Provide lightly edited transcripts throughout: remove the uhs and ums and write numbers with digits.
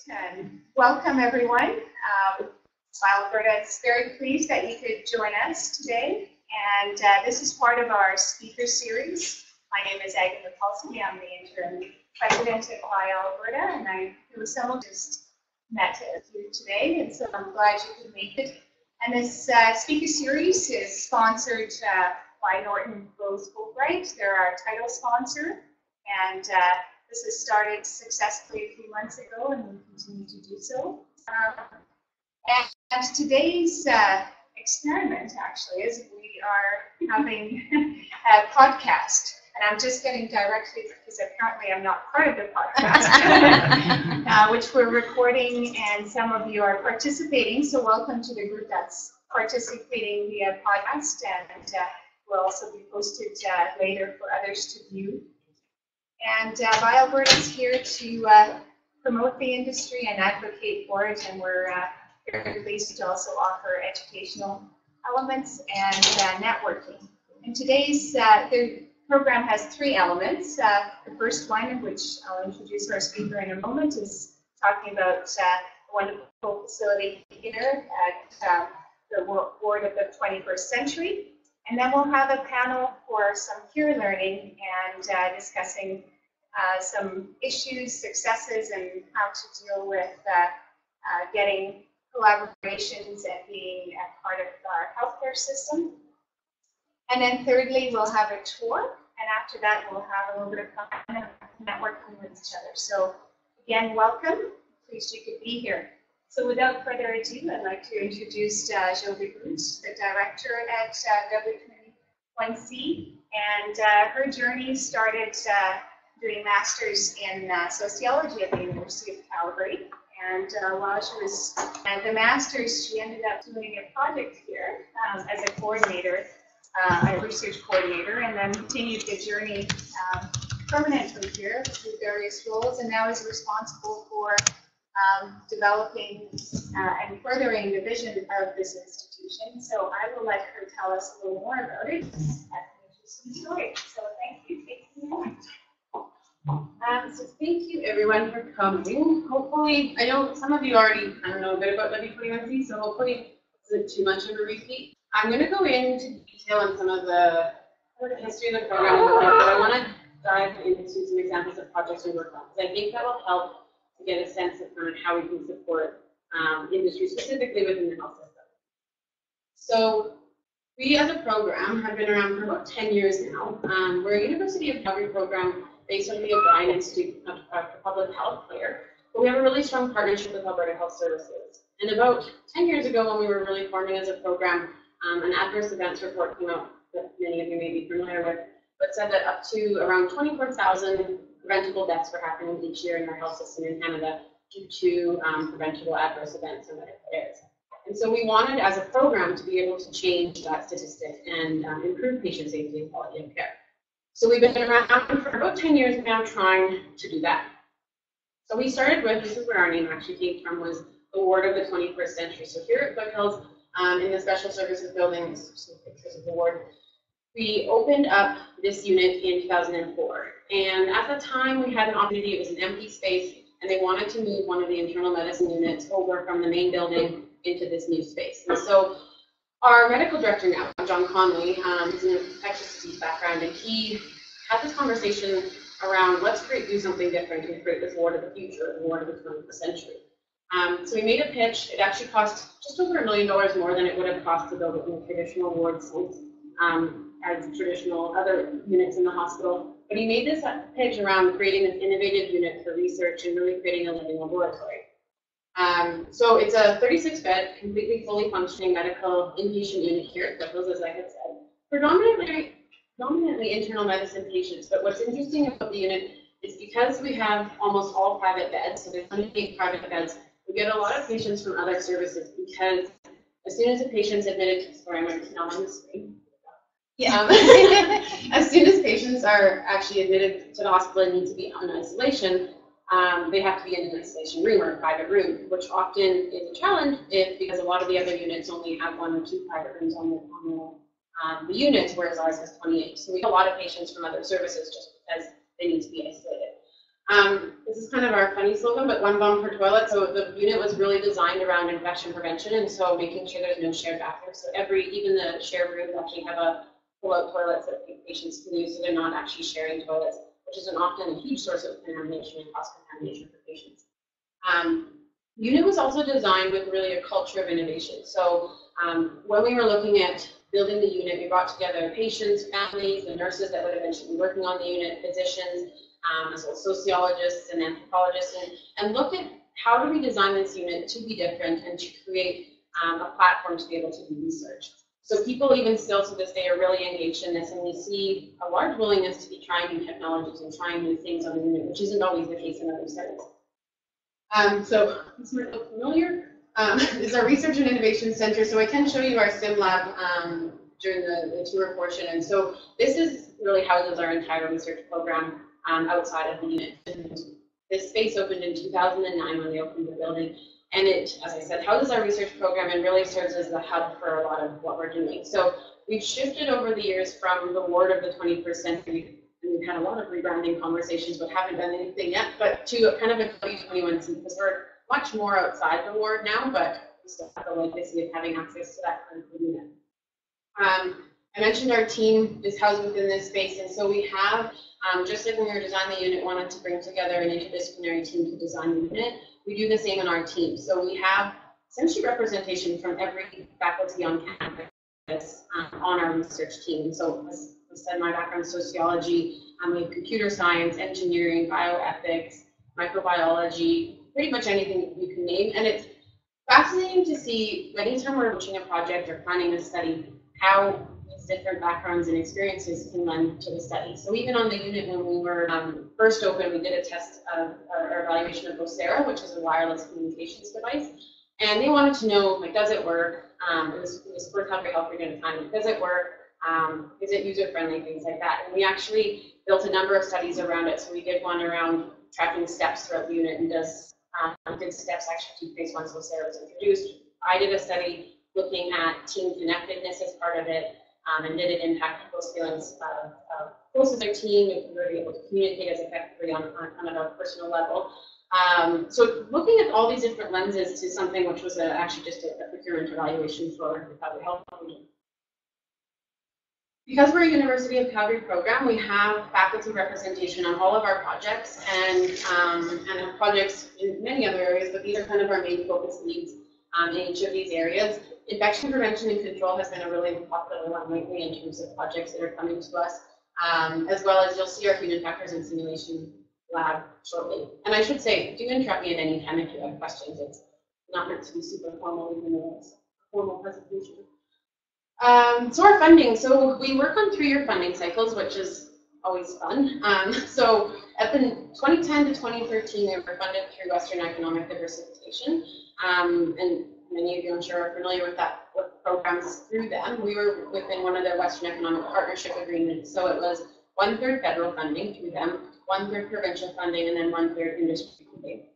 And welcome everyone. Alberta is very pleased that you could join us today. And this is part of our speaker series. My name is Agatha Paulson. I'm the interim president at Alberta, and I know some of just met you today, and so I'm glad you could make it. And this speaker series is sponsored by Norton Rose Fulbright. They're our title sponsor, and this has started successfully a few months ago, and we continue to do so. And today's experiment actually is we are having a podcast. And I'm just getting directly, because apparently I'm not part of the podcast, which we're recording, and some of you are participating. So welcome to the group that's participating via podcast, and will also be posted later for others to view. And Alberta is here to promote the industry and advocate for it, and we're very pleased to also offer educational elements and networking. And today's the program has three elements. The first one, which I'll introduce our speaker in a moment, is talking about a wonderful facility here at the ward of the 21st century. And then we'll have a panel for some peer learning and discussing some issues, successes, and how to deal with getting collaborations and being a part of our healthcare system. And then thirdly, we'll have a tour, and after that, we'll have a little bit of fun and networking with each other. So again, welcome. Pleased you could be here. So without further ado, I'd like to introduce Grood, the director at W21C, and her journey started doing masters in sociology at the University of Calgary. And while she was at the masters, she ended up doing a project here as a coordinator. A research coordinator, and then continued the journey permanently here through various roles, and now is responsible for developing and furthering the vision of this institution. So I will let her tell us a little more about it. That's an interesting story. So thank you. So thank you everyone for coming. Hopefully, I know some of you already kind of know a bit about W21C, so hopefully it isn't too much of a repeat. I'm going to go into detail on some of the history of the program, but I want to dive into some examples of projects we worked on, because I think that will help to get a sense of kind of how we can support industry, specifically within the health system. So we as a program have been around for about 10 years now. We're a University of Calgary program based on the Breanne Institute for Public Health here, but we have a really strong partnership with Alberta Health Services. And about 10 years ago, when we were really forming as a program, an adverse events report came out that many of you may be familiar with, but said that up to around 24,000 preventable deaths were happening each year in our health system in Canada due to preventable adverse events in medical areas. And so we wanted, as a program, to be able to change that statistic and improve patient safety and quality of care. So we've been around for about 10 years now trying to do that. So we started with, this is where our name actually came from, was the ward of the 21st century. So here at Foothills, in the Special Services Building, this is some pictures of the ward, we opened up this unit in 2004. And at the time, we had an opportunity, it was an empty space, and they wanted to move one of the internal medicine units over from the main building into this new space. And so our medical director now, John Conley, has an infectious disease background, and he had this conversation around let's do something different and create this ward of the future, the ward of the 21st century. So we made a pitch. It actually cost just over $1 million more than it would have cost to build it in a traditional ward sense, as traditional other units in the hospital. But he made this pitch around creating an innovative unit for research and really creating a living laboratory. So it's a 36-bed, completely fully functioning medical inpatient unit here at Foothills, as I had said, predominantly internal medicine patients. But what's interesting about the unit is because we have almost all private beds, so there's 28 private beds, we get a lot of patients from other services, because as soon as a patient's admitted, sorry, I'm now on the screen. Yeah. As soon as patients are actually admitted to the hospital and need to be on isolation, they have to be in an isolation room or a private room, which often is a challenge because a lot of the other units only have 1 or 2 private rooms on the units, whereas ours has 28. So we get a lot of patients from other services just because they need to be isolated. The this is kind of our funny slogan, but one bomb per toilet. So the unit was really designed around infection prevention, and so making sure there's no shared bathrooms. So even the shared rooms actually have a pull-out toilets that patients can use, so they're not actually sharing toilets, which is often a huge source of contamination and cross-contamination for patients. The unit was also designed with really a culture of innovation. So when we were looking at building the unit, we brought together patients, families, the nurses that would eventually be working on the unit, physicians, as well as sociologists and anthropologists, and look at how do we design this unit to be different and to create a platform to be able to do research. So people even still to this day are really engaged in this, and we see a large willingness to be trying new technologies and trying new things on the unit, which isn't always the case in other settings. So this might look familiar. This is our Research and Innovation Center. So I can show you our sim lab during the tour portion. And so this is really houses our entire research program outside of the unit. And this space opened in 2009 when they opened the building. And it, as I said, houses our research program and really serves as the hub for a lot of what we're doing. So we've shifted over the years from the ward of the 21st century, and we've had a lot of rebranding conversations, but haven't done anything yet, but to a kind of a W21C, because we're much more outside the ward now, but we still have the legacy of having access to that kind of unit. I mentioned our team is housed within this space, and so we have, just like when we were designing the unit, wanted to bring together an interdisciplinary team to design the unit. We do the same in our team. So we have essentially representation from every faculty on campus on our research team. So as I said, my background is sociology, we have computer science, engineering, bioethics, microbiology, pretty much anything you can name. And it's fascinating to see anytime we're launching a project or planning a study, how these different backgrounds and experiences can lend to the study. So even on the unit when we were first open, we did a test of our evaluation of Vocera, which is a wireless communications device. And they wanted to know, like, does it work? It was for Calgary Health Region at the time. Does it work? Is it user-friendly? Things like that. And we actually built a number of studies around it. So we did one around tracking steps throughout the unit, and did steps actually to phase 1 so Vocera was introduced. I did a study looking at team connectedness as part of it, and did it impact people's feelings of close to their team, if we were able to communicate as effectively on kind of a personal level. So looking at all these different lenses to something which was actually just a procurement evaluation for the Calgary Health Region. Because we're a University of Calgary program, we have faculty representation on all of our projects and have projects in many other areas, but these are kind of our main focus needs in each of these areas. Infection prevention and control has been a really popular one lately in terms of projects that are coming to us, as well as you'll see our human factors and simulation lab shortly. And I should say, do interrupt me at any time if you have questions. It's not meant to be super formal, even though it's a formal presentation. So our funding, so we work on 3-year funding cycles, which is always fun. So at the 2010 to 2013, we were funded through Western Economic Diversification, and many of you I'm sure are familiar with that, with programs through them. We were within one of their Western Economic Partnership agreements, so it was 1/3 federal funding through them, 1/3 provincial funding, and then 1/3 industry funding.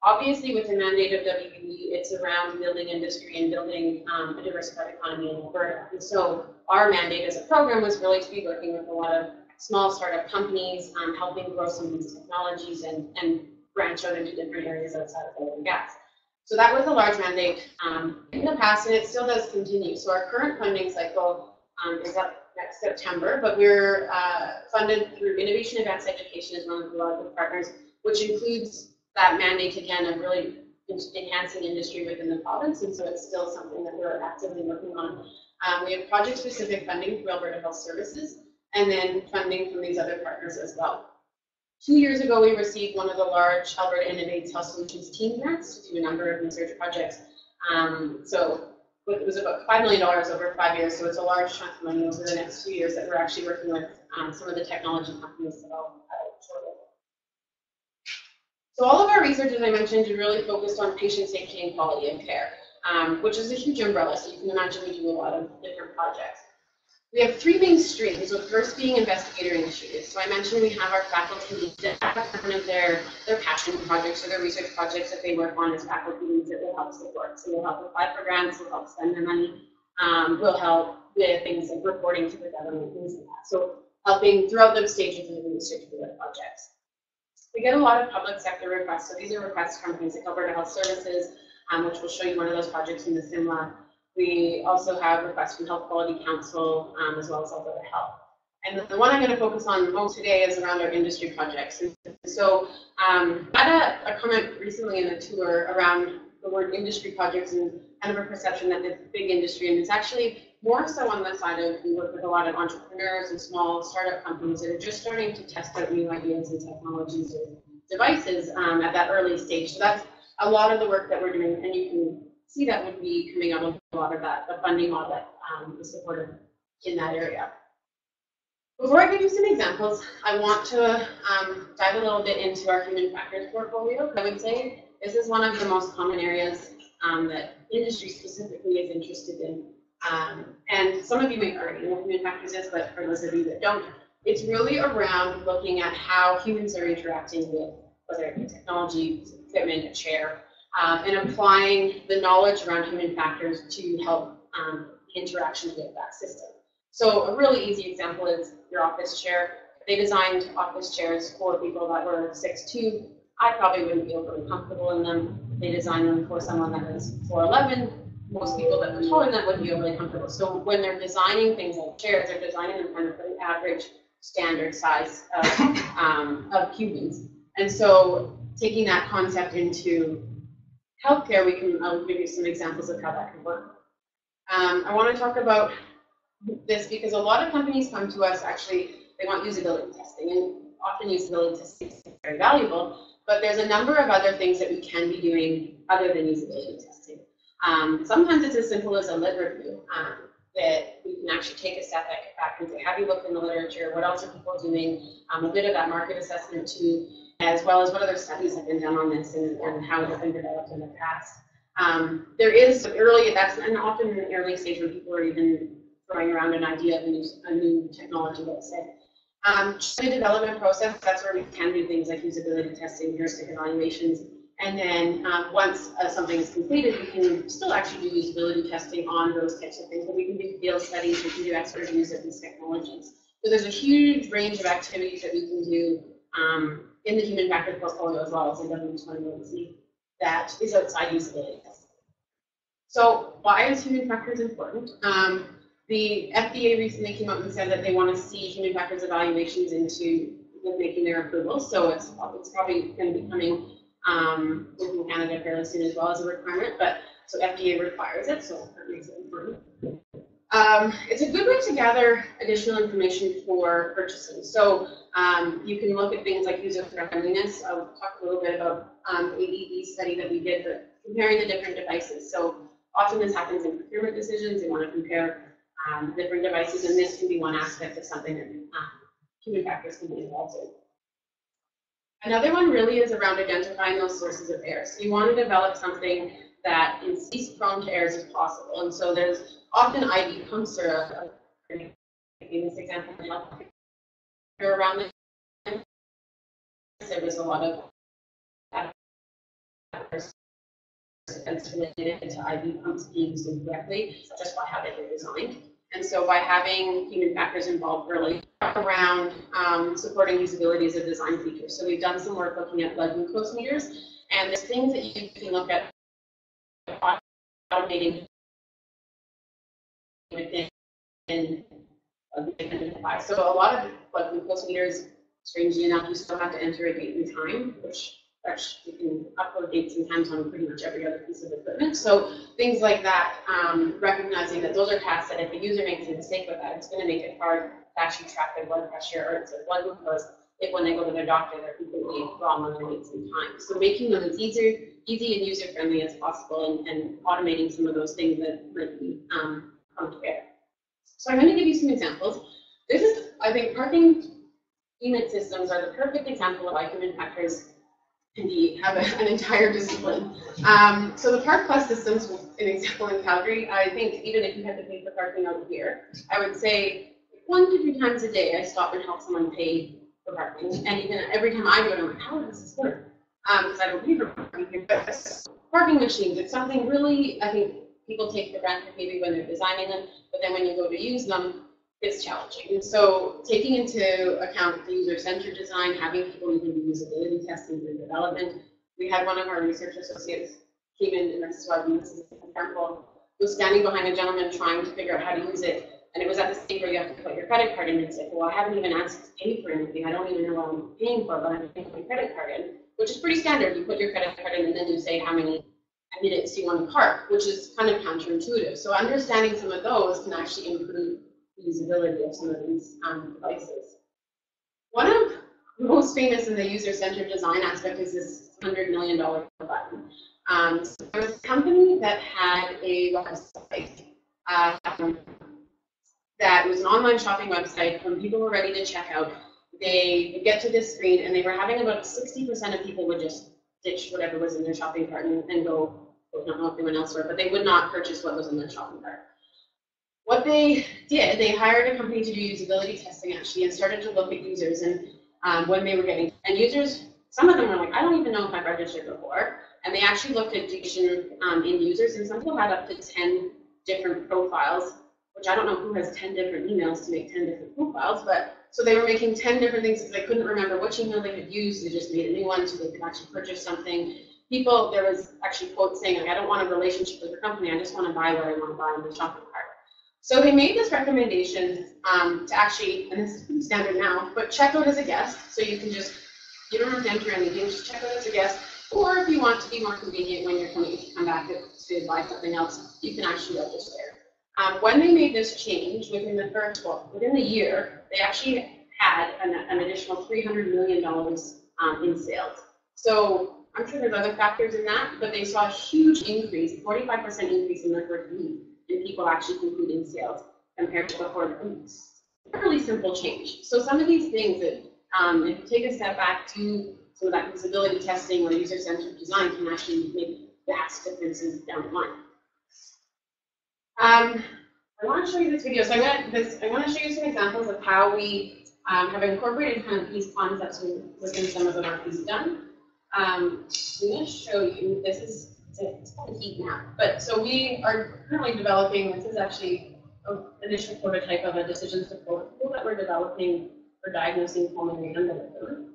Obviously, with the mandate of WBE, it's around building industry and building a diversified economy in Alberta. And so our mandate as a program was really to be working with a lot of small startup companies, helping grow some of these technologies and branch out into different areas outside of oil and gas. So that was a large mandate in the past, and it still does continue. So our current funding cycle is up next September, but we're funded through Innovation Advanced Education as one of the largest partners, which includes that mandate again of really enhancing industry within the province, and so it's still something that we're actively working on. We have project-specific funding through Alberta Health Services, and then funding from these other partners as well. 2 years ago, we received one of the large Alberta Innovates Health Solutions team grants to do a number of research projects. So it was about $5 million over 5 years, so it's a large chunk of money over the next 2 years that we're actually working with some of the technology companies that I'll shortly. So all of our research, as I mentioned, is really focused on patient safety and quality of care, which is a huge umbrella, so you can imagine we do a lot of different projects. We have 3 main streams, the first being investigator initiatives. So I mentioned we have our faculty leads that have kind of their passion projects or their research projects that they work on as faculty leads that will help support. So we'll help apply for grants, we'll help spend their money, we'll help with things like reporting to the government, things like that. So helping throughout those stages of the research for their projects. We get a lot of public sector requests. So these are requests from things like Alberta Health Services, which will show you one of those projects in the SIMLA. We also have requests from Health Quality Council, as well as Alberta Health. And the one I'm going to focus on most today is around our industry projects. And so I had a comment recently in a tour around the word industry projects and kind of a perception that it's big industry, and it's actually more so on the side of, we work with a lot of entrepreneurs and small startup companies that are just starting to test out new ideas and technologies or devices at that early stage. So that's a lot of the work that we're doing, and you can see that would be coming out of a lot of that, the funding model that is supported in that area. Before I give you some examples, I want to dive a little bit into our human factors portfolio. I would say this is one of the most common areas that industry specifically is interested in. And some of you may already know what human factors is, but for those of you that don't, it's really around looking at how humans are interacting with, whether it be technology, equipment, a chair, and applying the knowledge around human factors to help interaction with that system. So a really easy example is your office chair. They designed office chairs for people that were 6'2". I probably wouldn't be overly comfortable in them. They designed them for someone that is 4'11". Most people that were taller than that wouldn't be overly comfortable. So when they're designing things like chairs, they're designing them kind of for the average standard size of humans. And so taking that concept into healthcare, I'll give you some examples of how that can work. I want to talk about this because a lot of companies come to us, actually, they want usability testing, and often usability testing is very valuable, but there's a number of other things that we can be doing other than usability testing. Sometimes it's as simple as a lit review, that we can actually take a step back and say, have you looked in the literature? What else are people doing? A bit of that market assessment too, as well as what other studies have been done on this and how it's been developed in the past. There is early, and often in the early stage when people are even throwing around an idea of a new technology, let's say. The development process, that's where we can do things like usability testing, heuristic evaluations, and then once something is completed, we can still actually do usability testing on those types of things, but we can do field studies, we can do expert reviews of these technologies. So there's a huge range of activities that we can do in the human factor portfolio as well as in W21C that is outside usability testing. So why is human factors important? The FDA recently came out and said that they want to see human factors evaluations into making their approvals. So it's probably going to be coming within Canada fairly soon as well as a requirement. But so FDA requires it, so that makes it important. It's a good way to gather additional information for purchasing. So you can look at things like user friendliness. I'll talk a little bit about AED study that we did, but comparing the different devices. So often this happens in procurement decisions. They want to compare different devices, and this can be one aspect of something that human factors can be involved in. Another one really is around identifying those sources of error. So you want to develop something that is least prone to errors as possible. And so there's often IV pumps or in this example around the there was a lot of related to IV pumps being used incorrectly just by how they were designed. And so by having human factors involved early around supporting usability as a design feature. So we've done some work looking at blood glucose meters, and there's things that you can look at automating within the device. So a lot of blood glucose meters, strangely enough, you still have to enter a date and time, which you can upload dates and times on pretty much every other piece of equipment. So things like that, recognizing that those are tasks that if the user makes a mistake with that, it's going to make it hard to actually track their blood pressure or their blood glucose if when they go to their doctor, they're completely wrong on their dates and times. So making them as easy and user-friendly as possible and automating some of those things that might be come to bear. So I'm going to give you some examples. This is, I think, parking payment systems are the perfect example of why human factors have an entire discipline. So the Park Plus systems, an example in Calgary, I think even if you had to pay for parking out here, I would say 1 to 2 times a day I stop and help someone pay for parking. And even every time I do it, I'm like, how does this work? Because I don't pay for parking here. But parking machines, it's something really, I think people take for granted maybe when they're designing them, but then when you go to use them, is challenging. And so taking into account the user-centered design, having people even do usability testing and development, we had one of our research associates came in, and this is why this is an example, was standing behind a gentleman trying to figure out how to use it. And it was at the stage where you have to put your credit card in and say, well, I haven't even asked to pay for anything. I don't even know what I'm paying for, but I'm paying my credit card in, which is pretty standard. You put your credit card in and then you say how many minutes you want to park, which is kind of counterintuitive. So understanding some of those can actually improve the usability of some of these devices. One of the most famous in the user-centered design aspect is this $100 million button. So there was a company that had a website that was an online shopping website. When people were ready to check out, they would get to this screen, and they were having about 60% of people would just ditch whatever was in their shopping cart and go, I don't know if they went elsewhere, but they would not purchase what was in their shopping cart. What they did, they hired a company to do usability testing actually, and started to look at users and when they were getting, and users, some of them were like, I don't even know if I've registered before. And they actually looked at duration in users, and some people had up to 10 different profiles, which I don't know who has 10 different emails to make 10 different profiles, but so they were making 10 different things because they couldn't remember which email they had used. They just made a new one so they could actually purchase something. People, there was actually quotes saying, like, I don't want a relationship with the company, I just want to buy what I want to buy in the shopping cart. So they made this recommendation to actually, and this is standard now, but check out as a guest. So you can just, you don't have to enter anything, just check out as a guest. Or if you want to be more convenient when you're coming to come back to buy something else, you can actually register. When they made this change, within the first, well, within the year, they actually had an additional $300 million in sales. So I'm sure there's other factors in that, but they saw a huge increase, 45% increase in their first week in people actually completing sales compared to before. Really simple change. So some of these things that, if you take a step back to some of that usability testing or user-centered design, can actually make vast differences down the line. I want to show you this video. So I want to show you some examples of how we have incorporated kind of these concepts within some of the work we've done. I'm going to show you, this is, it's called a heat map. But so we are currently developing, this is actually an initial prototype of a decision support tool that we're developing for diagnosing pulmonary embolism.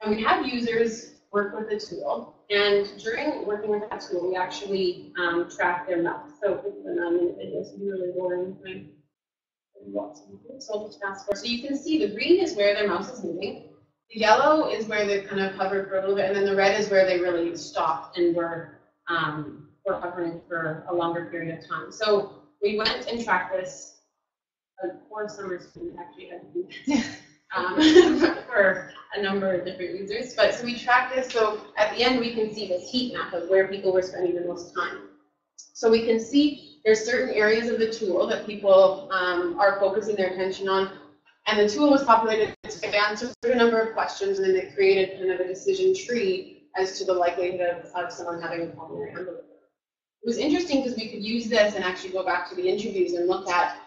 And we have users work with the tool, and during working with that tool, we actually track their mouse. So this is a 9-minute video, so it's really boring. So I'll just fast forward. So you can see the green is where their mouse is moving. The yellow is where they kind of hovered for a little bit, and then the red is where they really stopped and were hovering for a longer period of time. So we went and tracked this. Poor summer student actually had to do this for a number of different users. But so we tracked this. So at the end, we can see this heat map of where people were spending the most time. So we can see there's certain areas of the tool that people are focusing their attention on. And the tool was populated to answer a number of questions, and then it created kind of a decision tree as to the likelihood of someone having a pulmonary embolism. It was interesting because we could use this and actually go back to the interviews and look at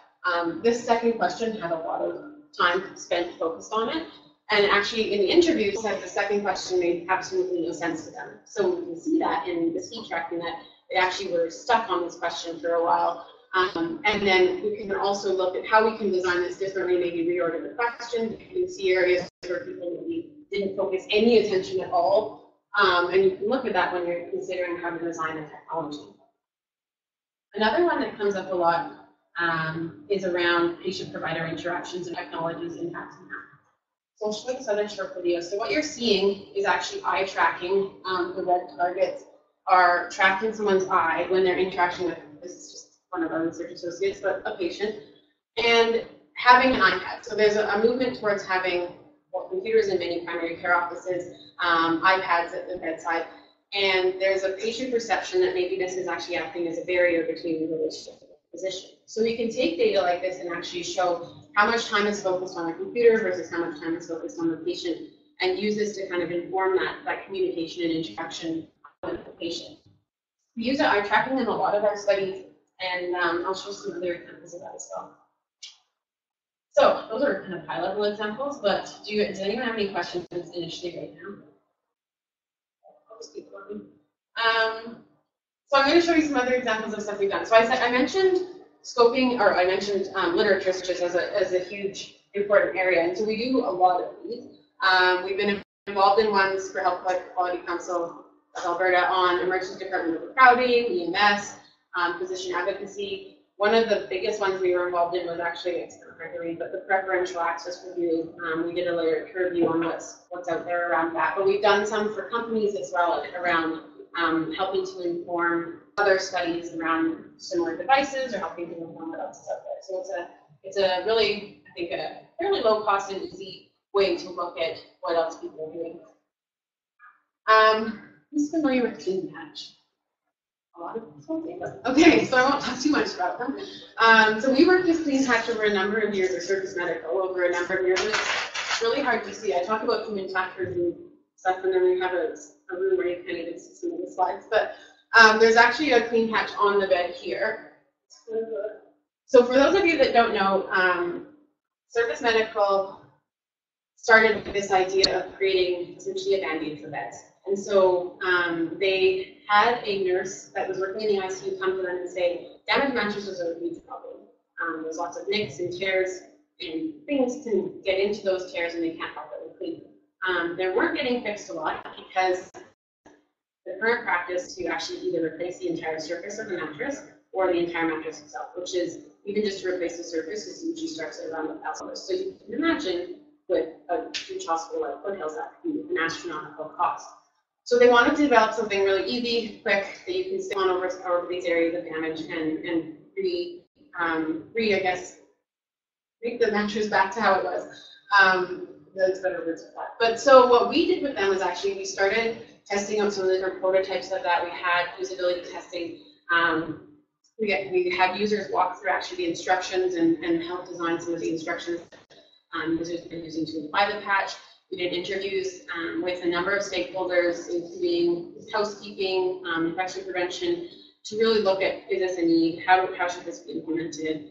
this second question had a lot of time spent focused on it. And actually in the interviews, the second question made absolutely no sense to them. So we can see that in the speed tracking that they actually were stuck on this question for a while. And then we can also look at how we can design this differently, maybe reorder the questions. You can see areas where people maybe didn't focus any attention at all. And you can look at that when you're considering how to design a technology. Another one that comes up a lot is around patient-provider interactions and technologies impacting that. So I'll show you this other short video. So what you're seeing is actually eye tracking. The red targets are tracking someone's eye when they're interacting with, this is just one of our research associates, but a patient, and having an iPad. So there's a movement towards having computers in many primary care offices, iPads at the bedside, and there's a patient perception that maybe this is actually acting as a barrier between the relationship and the physician. So we can take data like this and actually show how much time is focused on a computer versus how much time is focused on the patient, and use this to kind of inform that communication and interaction with the patient. We use eye tracking in a lot of our studies, and I'll show some other examples of that as well. So those are kind of high-level examples, but does anyone have any questions initially right now? I'll just keep going. So I'm going to show you some other examples of stuff we've done. So I mentioned scoping, or I mentioned literature searches as a huge important area, and so we do a lot of these. We've been involved in ones for Health Quality Council of Alberta on emergency department overcrowding, EMS, physician advocacy. One of the biggest ones we were involved in was actually, it's not hard to read, but the preferential access review. We did a literature review on what's out there around that, but we've done some for companies as well around helping to inform other studies around similar devices or helping to inform what else is out there. So it's a really, I think, a fairly low cost and easy way to look at what else people are doing. Who's familiar with Clean Patch? A lot of people say that. Okay, so I won't talk too much about them. So we worked with Clean Patch over a number of years, or Service Medical over a number of years. It's really hard to see. I talk about human factors and stuff, and then we have a room where you can't even see some of the slides. But there's actually a Clean Patch on the bed here. So for those of you that don't know, Service Medical started with this idea of creating essentially a Band-Aid for beds. And so they had a nurse that was working in the ICU come to them and say, damaged mattresses are a huge problem. There's lots of nicks and tears, and things can get into those tears and they can't help it with clean. They weren't getting fixed a lot because the current practice to actually either replace the entire surface of the mattress or the entire mattress itself, which is even just to replace the surface is usually starts at around $1,000. So you can imagine with a huge hospital like Foothills, that could be an astronomical cost. So they wanted to develop something really easy, quick, that you can stick on over these areas of damage and I guess, make the mattress back to how it was. There's better words for that. But so what we did with them was actually we started testing out some of the different prototypes of that. We had usability testing. We had users walk through actually the instructions and help design some of the instructions users have been using to apply the patch. We did interviews with a number of stakeholders, including housekeeping, infection prevention, to really look at, is this a need? How should this be implemented?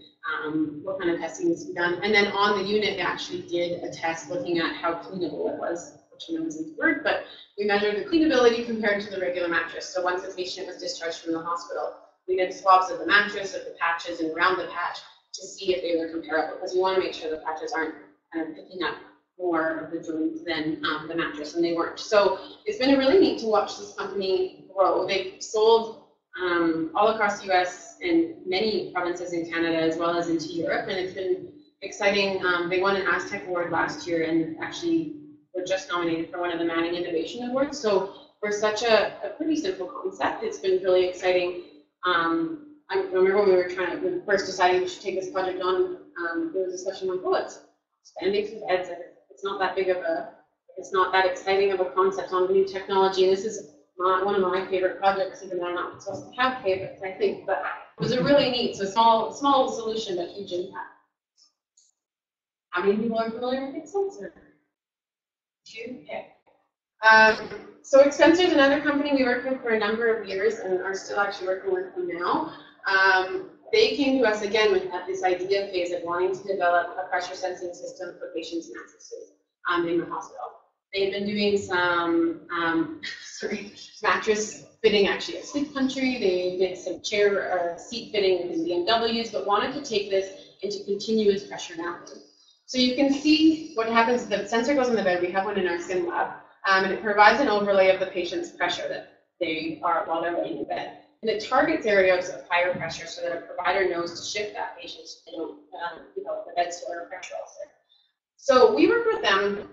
What kind of testing needs to be done? And then on the unit, they actually did a test looking at how cleanable it was, which I know isn't the word, but we measured the cleanability compared to the regular mattress. So once the patient was discharged from the hospital, we did swabs of the mattress, of the patches, and around the patch to see if they were comparable, because we want to make sure the patches aren't kind of picking up more of the joints than the mattress, and they weren't. So it's been really neat to watch this company grow. They've sold all across the US and many provinces in Canada as well as into Europe, and it's been exciting. They won an Aztec Award last year and actually were just nominated for one of the Manning Innovation Awards. So for such a pretty simple concept, it's been really exciting. I remember when we were first deciding we should take this project on, there was a discussion like, oh, it's Band-Aid for beds. It's not that big of it's not that exciting of a concept on new technology. And this is not one of my favorite projects, even though I'm not supposed to have favorites, I think. But it was a really neat, so small solution, but huge impact. How many people are familiar with Extensor? Two? Okay. So Extensor is another company we worked with for a number of years and are still actually working with them now. They came to us again with this idea phase of wanting to develop a pressure sensing system for patients' mattresses in the hospital. They've been doing some mattress fitting actually at Sleep Country. They did some chair or seat fitting within BMWs, but wanted to take this into continuous pressure mapping. So you can see what happens. The sensor goes in the bed. We have one in our sim lab, and it provides an overlay of the patient's pressure that they are while they're laying in bed. And it targets areas of higher pressure so that a provider knows to shift that patient so they don't develop the bed sore or pressure ulcer. So we work with them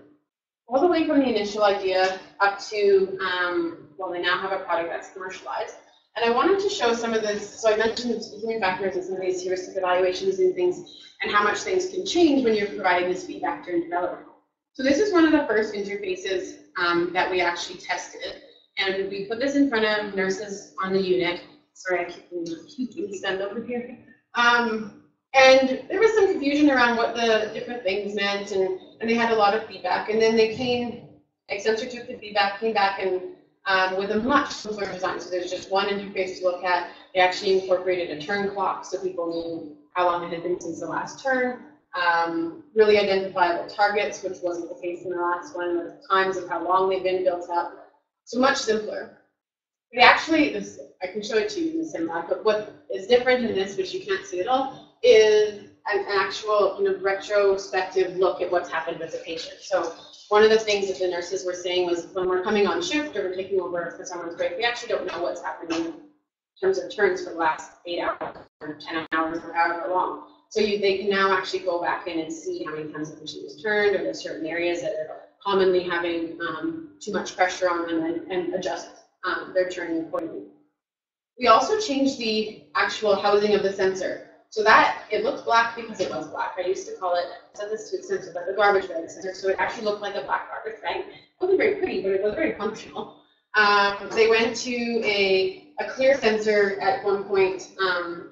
all the way from the initial idea up to, well, they now have a product that's commercialized. And I wanted to show some of this. So I mentioned human factors and some of these heuristic evaluations and things, and how much things can change when you're providing this feedback during development. So this is one of the first interfaces that we actually tested. And we put this in front of nurses on the unit. Sorry, I keep stand over here. And there was some confusion around what the different things meant, and they had a lot of feedback. And then they Extensor took the feedback, came back and with a much simpler design. So there's just one interface to look at. They actually incorporated a turn clock so people knew how long it had been since the last turn. Really identifiable targets, which wasn't the case in the last one, the times of how long they've been built up. So much simpler. We actually, I can show it to you in the sim lab, but what is different in this, which you can't see at all, is an actual retrospective look at what's happened with the patient. So one of the things that the nurses were saying was when we're coming on shift or we're taking over for someone's break, we actually don't know what's happening in terms of turns for the last 8 hours or 10 hours or however long. So they can now actually go back in and see how many times the patient was turned, or there's certain areas that are commonly having too much pressure on them, and adjust their turning accordingly. We also changed the actual housing of the sensor. So that, it looked black because it was black. I used to call it, I said this to sensor, but the garbage bag sensor. So it actually looked like a black garbage bag. It wasn't very pretty, but it was very functional. They went to a clear sensor at one point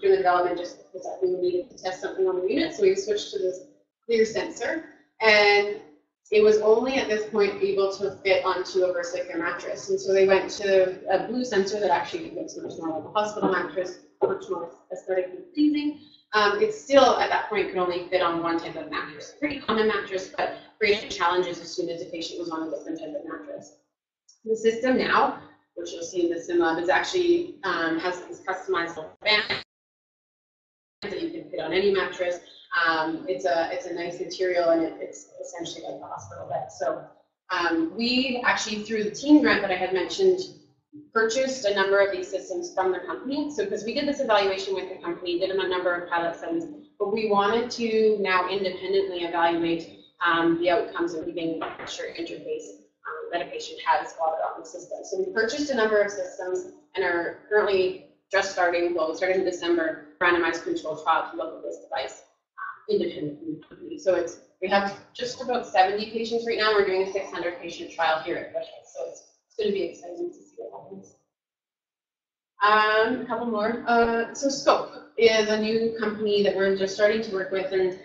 during the development, just because we needed to test something on the unit. So we switched to this clear sensor. And it was only at this point able to fit onto a Versicare mattress. And so they went to a blue sensor that actually looks much more like a hospital mattress, much more aesthetically pleasing. It still, at that point, could only fit on one type of mattress. Pretty common mattress, but created challenges as soon as the patient was on a different type of mattress. The system now, which you'll see in the sim lab, is actually has this customized band that you can fit on any mattress. It's a nice material, and it's essentially like a hospital bed. So we actually, through the team grant that I had mentioned, purchased a number of these systems from the company. So because we did this evaluation with the company, did a number of pilot studies, but we wanted to now independently evaluate the outcomes of leaving the pressure interface that a patient has while they're on the system. So we purchased a number of systems and are currently just starting, well, we started in December, randomized control trial to look at this device independently. So we have just about 70 patients right now. We're doing a 600 patient trial here at Breanne. So it's going to be exciting to see what happens. A couple more. So Scope is a new company that we're just starting to work with, and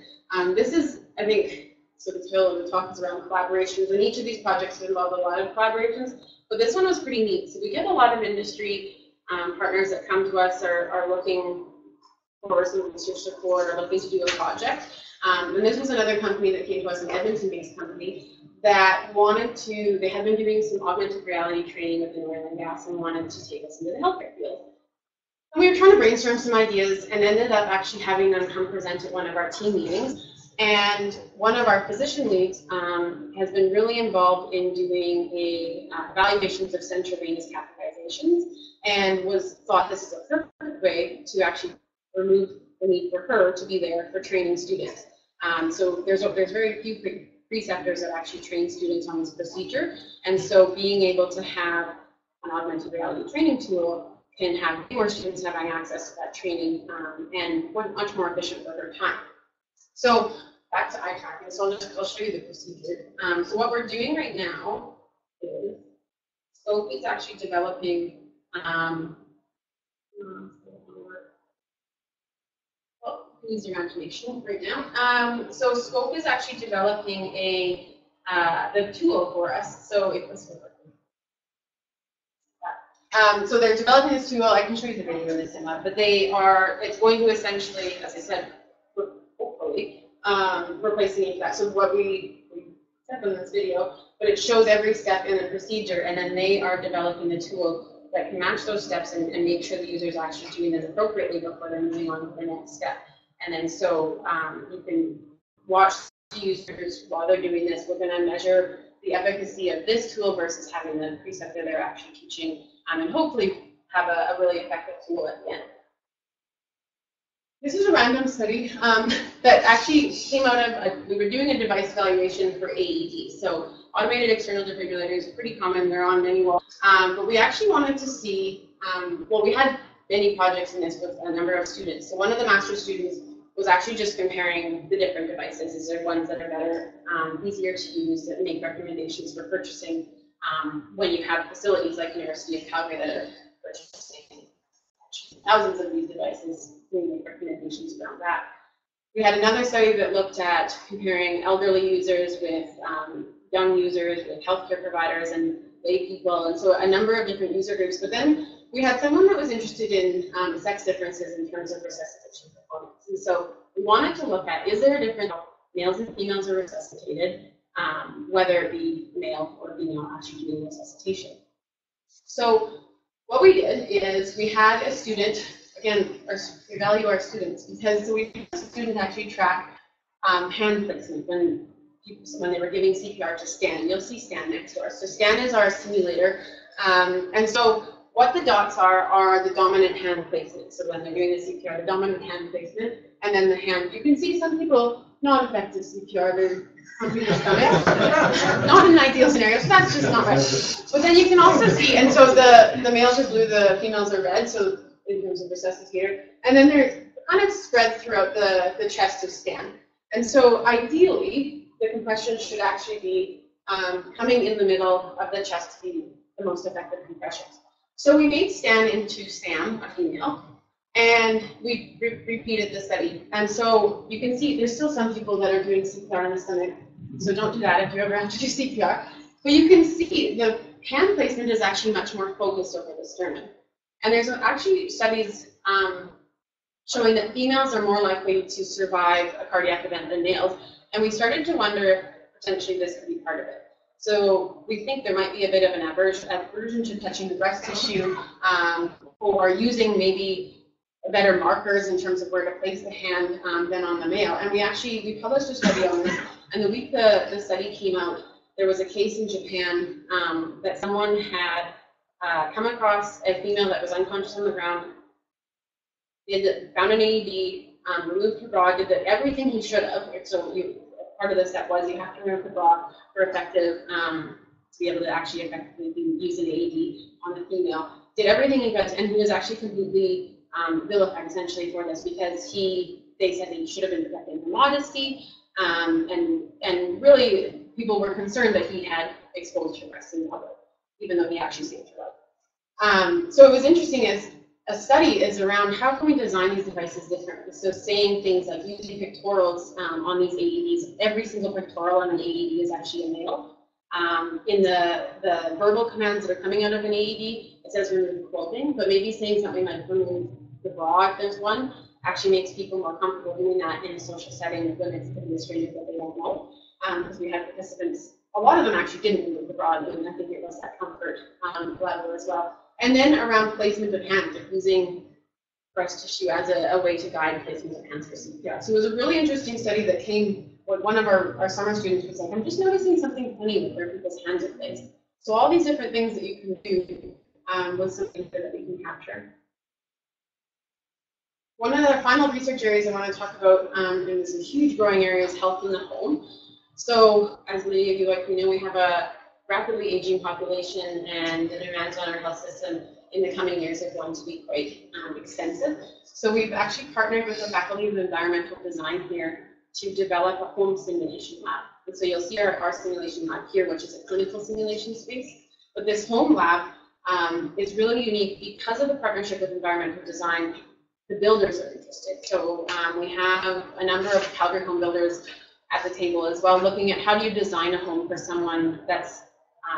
this is, I think, so the tail of the talk is around collaborations, and each of these projects involve a lot of collaborations, but this one was pretty neat. So we get a lot of industry partners that come to us are looking for some research support or looking to do a project. And this was another company that came to us, an Edmonton-based company, that wanted to, they had been doing some augmented reality training within oil and gas and wanted to take us into the healthcare field. And we were trying to brainstorm some ideas and ended up actually having them come present at one of our team meetings. And one of our physician leads has been really involved in doing evaluations of central venous catheterizations, and thought this is a perfect way to actually remove the need for her to be there for training students. So there's very few preceptors that actually train students on this procedure, and so being able to have an augmented reality training tool can have more students having access to that training and much more efficient for their time. So back to eye tracking. So I'll show you the procedure. So what we're doing right now is Scope is actually developing. Use your imagination right now. So Scope is actually developing the tool for us. So if this will work. So they're developing this tool. I can show you the video in this sim lab, but it's going to essentially, as I said, hopefully, replacing HVAC. So what we said in this video, but it shows every step in the procedure, and then they are developing the tool that can match those steps and make sure the user is actually doing this appropriately before they're moving on to the next step. And then so you can watch the users while they're doing this. We're going to measure the efficacy of this tool versus having the preceptor they're actually teaching, and hopefully have a really effective tool at the end. This is a random study that actually came out of, we were doing a device evaluation for AED. So automated external defibrillators are pretty common, they're on many walls. But we actually wanted to see, well, we had many projects in this with a number of students. So one of the master students was actually just comparing the different devices. Is there ones that are better, easier to use, that make recommendations for purchasing when you have facilities like University of Calgary that are purchasing thousands of these devices, we make recommendations around that. We had another study that looked at comparing elderly users with young users, with healthcare providers and lay people, and so a number of different user groups. But then we had someone that was interested in sex differences in terms of resuscitation performance. And so we wanted to look at, is there a difference how males and females are resuscitated, whether it be male or female actually doing resuscitation. So what what we did is we had a student, again, we value our students, because so we had a student actually track hand placement when they were giving CPR to Stan. You'll see Stan next door. So Stan is our simulator. And so what the dots are the dominant hand placement. So when they're doing the CPR, the dominant hand placement, and then the hand. You can see some people not effective CPR, they're pumping their stomach. Not an ideal scenario, so that's just not right. But then you can also see, and so the males are blue, the females are red, so in terms of resuscitator. And then they're kind of spread throughout the chest of Stan. And so ideally, the compression should actually be coming in the middle of the chest to be the most effective compressions. So we made Stan into Sam, a female, and we repeated the study. And so you can see there's still some people that are doing CPR in the stomach, so don't do that if you ever have to do CPR. But you can see the hand placement is actually much more focused over the sternum. And there's actually studies showing that females are more likely to survive a cardiac event than males. And we started to wonder if potentially this could be part of it. So we think there might be a bit of an aversion to touching the breast tissue, or using maybe better markers in terms of where to place the hand than on the male. And we published a study on this, and the week the study came out, there was a case in Japan that someone had come across a female that was unconscious on the ground, found an AED, removed her bra, did everything he should have. So part of the step was you have to remove the bra for effective, to be able to actually effectively use an AED on a female. Did everything he could, and he was actually completely vilified essentially for this, because they said he should have been protecting her modesty, and really people were concerned that he had exposed her breast in public, even though he actually saved her life. So it was interesting as a study is around how can we design these devices differently. So saying things like using pictorials on these AEDs. Every single pictorial on an AED is actually a male. In the verbal commands that are coming out of an AED, it says remove clothing, but maybe saying something like remove the bra, if there's one, actually makes people more comfortable doing that in a social setting when it's administrative that they don't know. Because we had participants, a lot of them actually didn't remove the bra, and I think it was that comfort level as well. And then around placement of hands, like using breast tissue as a way to guide placement of hands for CPR. So it was a really interesting study that came when one of our summer students was like, I'm just noticing something funny with where people's hands are placed. So all these different things that you can do was something that we can capture. One of the final research areas I want to talk about, and this is a huge growing area, is health in the home. So as many of you likely know, we have a rapidly aging population, and the demands on our health system in the coming years are going to be quite extensive. So we've actually partnered with the Faculty of Environmental Design here to develop a home simulation lab. And so you'll see our simulation lab here, which is a clinical simulation space. But this home lab is really unique because of the partnership with environmental design. The builders are interested. So we have a number of Calgary home builders at the table as well, looking at how do you design a home for someone that's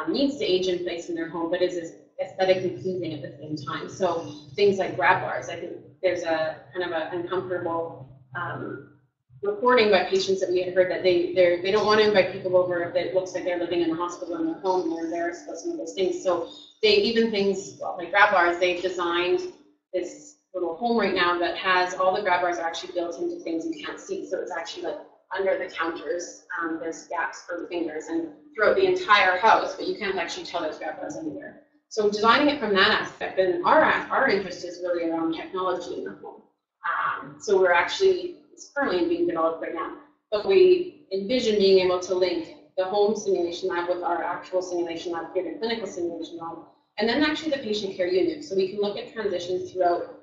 needs to age in place in their home, but is aesthetically pleasing at the same time. So things like grab bars. I think there's a kind of an uncomfortable reporting by patients that we had heard that they don't want to invite people over if it looks like they're living in a hospital in their home, and they're embarrassed about some of those things. So things like grab bars, they've designed this little home right now that has all the grab bars are actually built into things you can't see. So it's actually like under the counters, there's gaps for fingers, and throughout the entire house, but you can't actually tell there's grab bars anywhere. So designing it from that aspect, and our interest is really around technology in the home. So we're actually, it's currently being developed right now, but we envision being able to link the home simulation lab with our actual simulation lab here, the clinical simulation lab, and then actually the patient care unit. So we can look at transitions throughout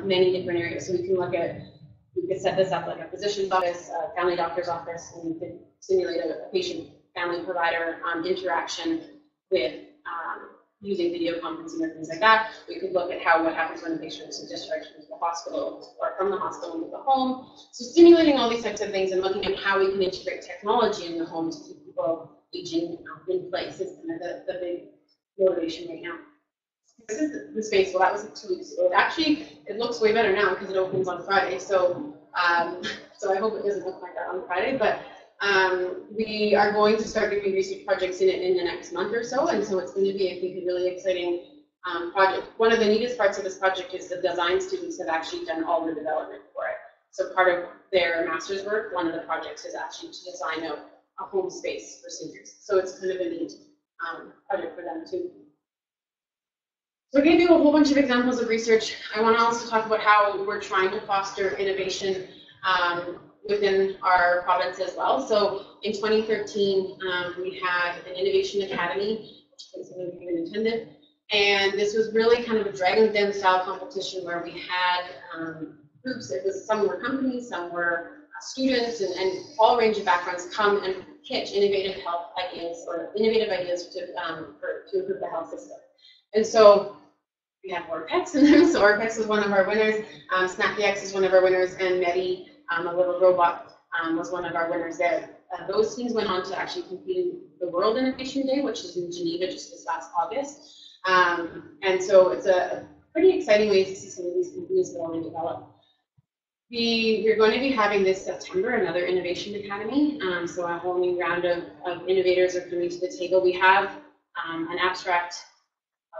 many different areas. So we could set this up like a physician's office, a family doctor's office, and we could simulate a patient-family provider interaction with using video conferencing or things like that. We could look at what happens when the patient is discharged into the hospital or from the hospital into the home. So simulating all these types of things and looking at how we can integrate technology in the home to keep people aging in place is kind of the big motivation right now. This is the space. Well, that was 2 weeks ago. It looks way better now because it opens on Friday. So, so I hope it doesn't look like that on Friday. But we are going to start doing research projects in it in the next month or so, and so it's going to be, I think, a really exciting project. One of the neatest parts of this project is the design students have actually done all the development for it. So part of their master's work, one of the projects is actually to design a home space for seniors. So it's kind of a neat project for them too. So I gave you a whole bunch of examples of research. I want to also talk about how we're trying to foster innovation within our province as well. So in 2013, we had an Innovation Academy, which some of you even attended. And this was really kind of a Dragon's Den style competition where we had groups. It was, some were companies, some were students, and all range of backgrounds come and pitch innovative health ideas or innovative ideas to improve the health system. And so we had Orpyx in them. So Orpyx was one of our winners. SnappyX is one of our winners, and Medi, a little robot, was one of our winners there. Those teams went on to actually compete in the World Innovation Day, which is in Geneva just this last August. And so it's a pretty exciting way to see some of these companies go on and develop. We're going to be having this September another Innovation Academy. So a whole new round of innovators are coming to the table. We have an abstract.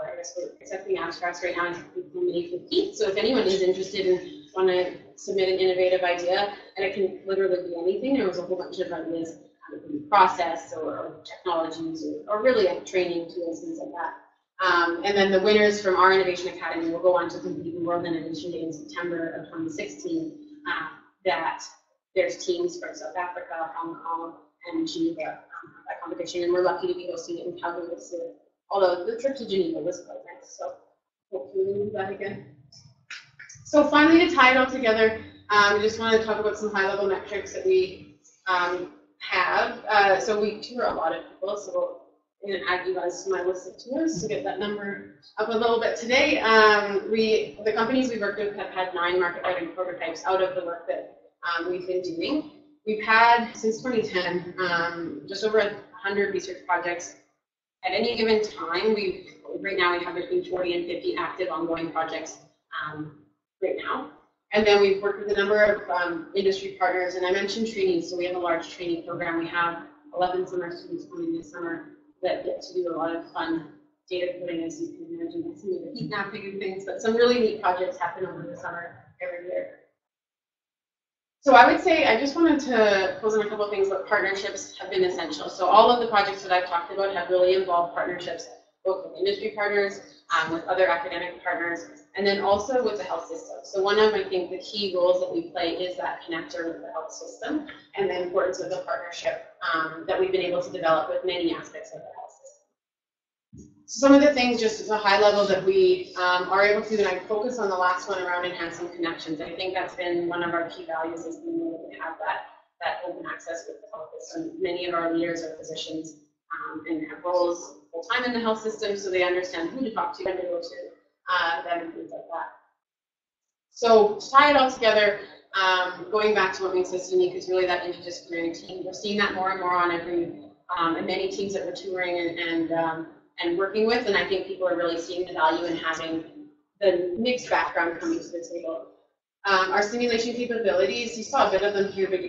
I guess we're accepting abstracts right now until May 15th. So if anyone is interested and want to submit an innovative idea, and it can literally be anything. There was a whole bunch of ideas, process or technologies or really like training tools, things like that. And then the winners from our Innovation Academy will go on to compete in World Innovation Day in September of 2016. That there's teams from South Africa, Hong Kong, and Geneva that competition, and we're lucky to be hosting it in Calgary this year. Although the trip to Geneva was quite nice, so hopefully we'll do that again. So finally, to tie it all together, we just want to talk about some high-level metrics that we have. So we tour a lot of people, so I'm going to add you guys to my list of tours to get that number up a little bit today. The companies we worked with have had 9 market-ready prototypes out of the work that we've been doing. We've had, since 2010, just over 100 research projects. At any given time, right now we have between 40 and 50 active ongoing projects right now. And then we've worked with a number of industry partners, and I mentioned trainees, so we have a large trainee program. We have 11 summer students coming this summer that get to do a lot of fun data putting, as you can imagine, some of the heat mapping and things, but some really neat projects happen over the summer every year. So I would say, I just wanted to close on a couple of things, but partnerships have been essential. So all of the projects that I've talked about have really involved partnerships, both with industry partners, with other academic partners, and then also with the health system. So one of, I think, the key roles that we play is that connector with the health system, and the importance of the partnership that we've been able to develop with many aspects of the health system. So some of the things, just at a high level, that we are able to do, and I focus on the last one around enhancing connections. I think that's been one of our key values, is being able to have that open access with the health system. Many of our leaders are physicians and have roles full-time in the health system, so they understand who to talk to, when to go to, them, and things like that. So to tie it all together, going back to what makes us unique is really that interdisciplinary team. We're seeing that more and more on every, and many teams that we're touring and working with, and I think people are really seeing the value in having the mixed background coming to the table. Our simulation capabilities, you saw a bit of them here, but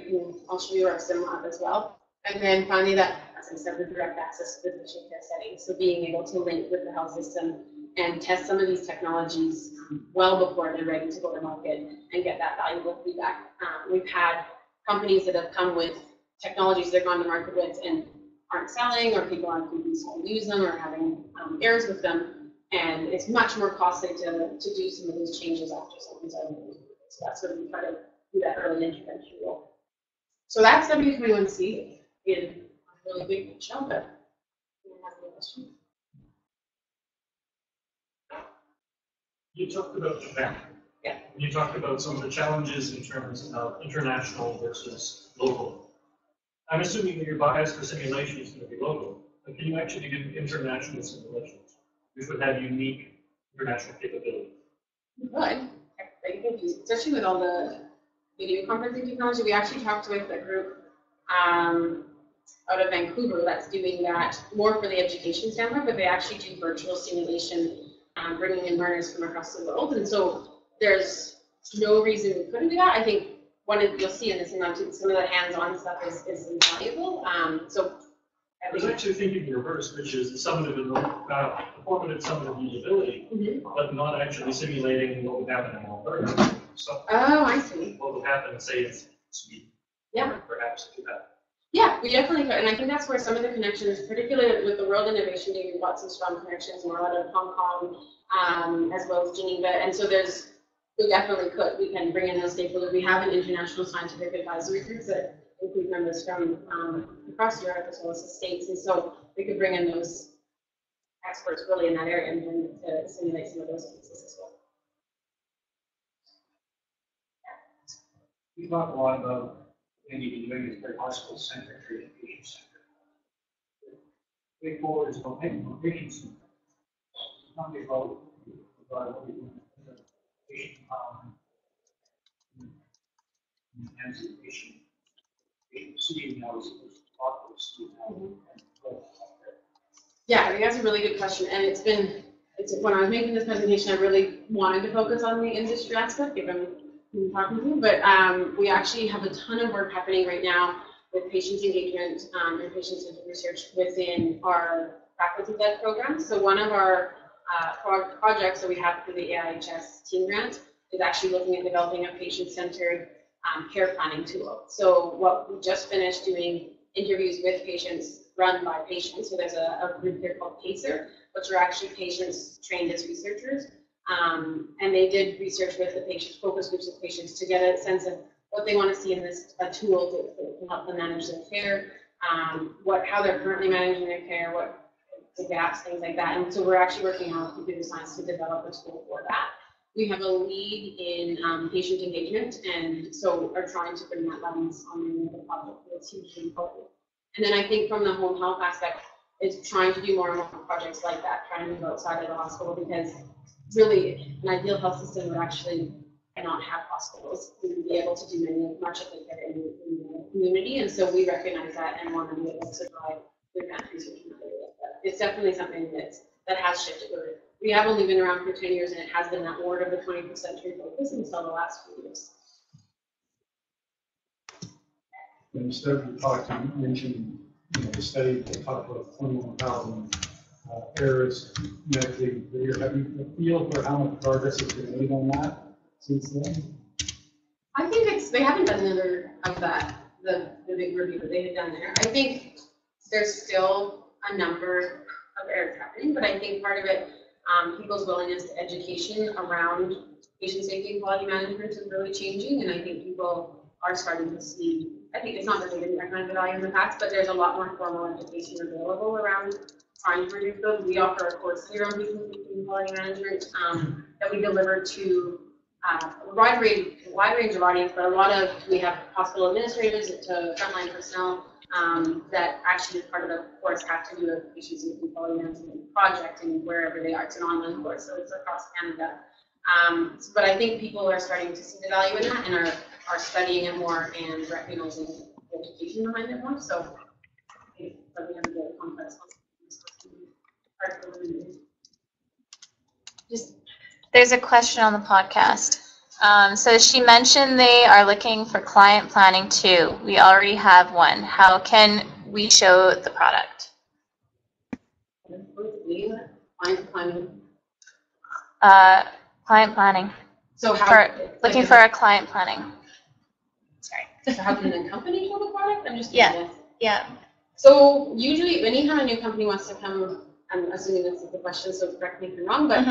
I'll show you our sim lab as well. And then finally, that, as I said, the direct access to the patient care setting. So being able to link with the health system and test some of these technologies well before they're ready to go to market and get that valuable feedback. We've had companies that have come with technologies they've gone to market with and aren't selling, or people aren't confused how to use them, or having errors with them, and it's much more costly to do some of those changes after something's already been marketed. So that's where we try to do that early intervention role. So that's W21C in a really big nutshell, but anyone has any questions? You talked about Japan. Yeah. You talked about some of the challenges in terms of international versus local. I'm assuming that your bias for simulation is going to be local, but can you actually do international simulations, which would have unique international capabilities? Good. Especially with all the video conferencing technology. We actually talked with a group out of Vancouver that's doing that more for the education standpoint, but they actually do virtual simulation, bringing in learners from across the world. And so there's no reason we couldn't do that. I think you'll see in this amount, some of the hands-on stuff is invaluable. So I was actually thinking the reverse, which is the formative summative usability, but not actually simulating what would happen in Alberta. So Oh, I see. what would happen, say, in Sweden? Yeah. Perhaps do that. Yeah, we definitely could, and I think that's where some of the connections, particularly with the World Innovation Day, we've got some strong connections more out of Hong Kong, as well as Geneva, and so we definitely could. We can bring in those stakeholders. We have an international scientific advisory group that includes members from across Europe as well as the States, and so we could bring in those experts really in that area and bring to simulate some of those pieces as well. We talk a lot about what you need to be doing is very hospital-centric or patient-centric. The way forward is about making more patient-centric. It's not about what we do in the patient empowerment, enhancing patient seeing now as opposed to doctor seeing now. Yeah, I think that's a really good question, and when I was making this presentation, I really wanted to focus on the industry aspect, given who I'm talking to, but we actually have a ton of work happening right now with patient engagement and patient-centered research within our faculty-led program. So one of our projects that we have through the AIHS team grant is actually looking at developing a patient-centered care planning tool. So what we just finished doing interviews with patients run by patients. So there's a group here called PACER, which are actually patients trained as researchers. And they did research with the patients, focus groups of patients, to get a sense of what they want to see in this tool to help them manage their care, how they're currently managing their care, what the gaps, things like that. And so we're actually working on computer science to develop a tool for that. We have a lead in patient engagement, and so are trying to bring that lens on the project. It's hugely important. And then I think from the home health aspect is trying to do more and more projects like that, trying to move outside of the hospital, because really an ideal health system would actually not have hospitals. We would be able to do much of the care in the community, and so we recognize that and want to be able to drive the advanced research in that area. But it's definitely something that has shifted. We have only been around for 10 years, and it has been that word of the 21st century focus until the last few years. When you started to talk, you mentioned the study that talked about 21,000 errors medically per year. Have you a feel for how much progress has been made on that since then? I think they haven't done another of that, the big review that they had done there. I think there's still a number of errors happening, but I think part of it, people's willingness to education around patient safety and quality management is really changing, and I think people are starting to see, I think it's not that they didn't recognize the value in the past, but there's a lot more formal education available around trying to reduce those. We offer a course here on patient safety and quality management that we deliver to a wide range of audience, but we have hospital administrators to frontline personnel that actually, as part of the course, have to do a patient safety and quality management project and wherever they are. It's an online course, so it's across Canada. But I think people are starting to see the value in that and are studying it more and recognizing the education behind it more. So I think that we have a very complex There's a question on the podcast. So she mentioned they are looking for client planning too. We already have one. How can we show the product? Client planning. So looking for a client planning. Sorry. So how can the company show the product? I'm just curious. Yeah. So usually, anytime a new company wants to come, I'm assuming this is the question, so correct me if I'm wrong, but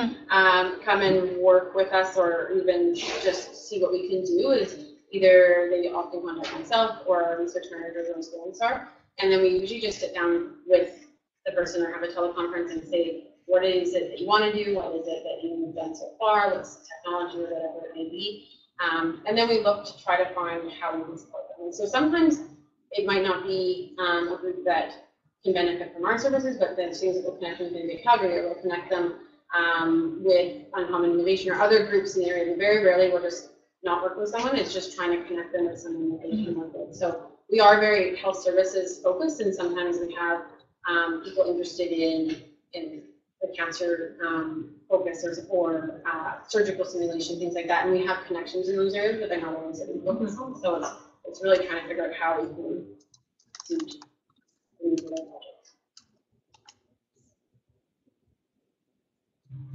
come and work with us or even just see what we can do, is either they often contact myself or our research manager, Jones Goldstar, and then we usually just sit down with the person or have a teleconference and say, what is it that you want to do? What is it that you've done so far? What's the technology or whatever it may be? And then we look to try to find how we can support them. And so sometimes it might not be a group that can benefit from our services, but then things that will connect them within Calgary, or will connect them with Uncommon Innovation or other groups in the area. And very rarely we'll just not work with someone. It's just trying to connect them with someone that they can work with. So we are very health services focused, and sometimes we have people interested in the cancer focus or surgical simulation, things like that. And we have connections in those areas, but they're not always that we focus on. So it's really trying to figure out how we can suit the needs of our projects.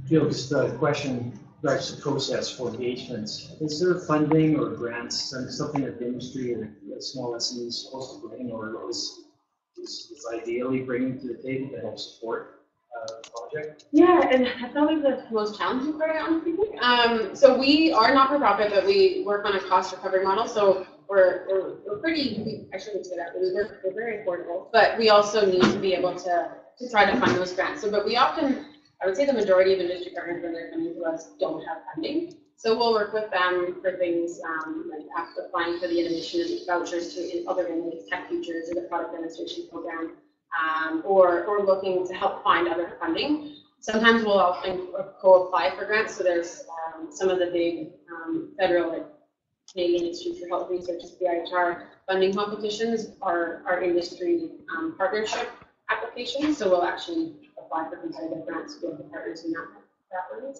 Jill, just a question regards to process for engagements. Is there funding or grants, something that the industry or small SMEs is supposed to bring, or is ideally bringing to the table to help support the project? Yeah, and that's always the most challenging part, honestly. So we are not for profit, but we work on a cost recovery model. So we're pretty, I shouldn't say that, we're very affordable, but we also need to be able to try to fund those grants. So, but we often, I would say the majority of industry partners when they're coming to us don't have funding. So we'll work with them for things like applying for the innovation and vouchers to other things, Tech Futures or the product demonstration program, or looking to help find other funding. Sometimes we'll often co-apply for grants. So there's some of the big federal, like Canadian Institute for Health Research, CIHR funding competitions are industry partnership applications. So we'll actually apply for competitive grants with the partners in that way.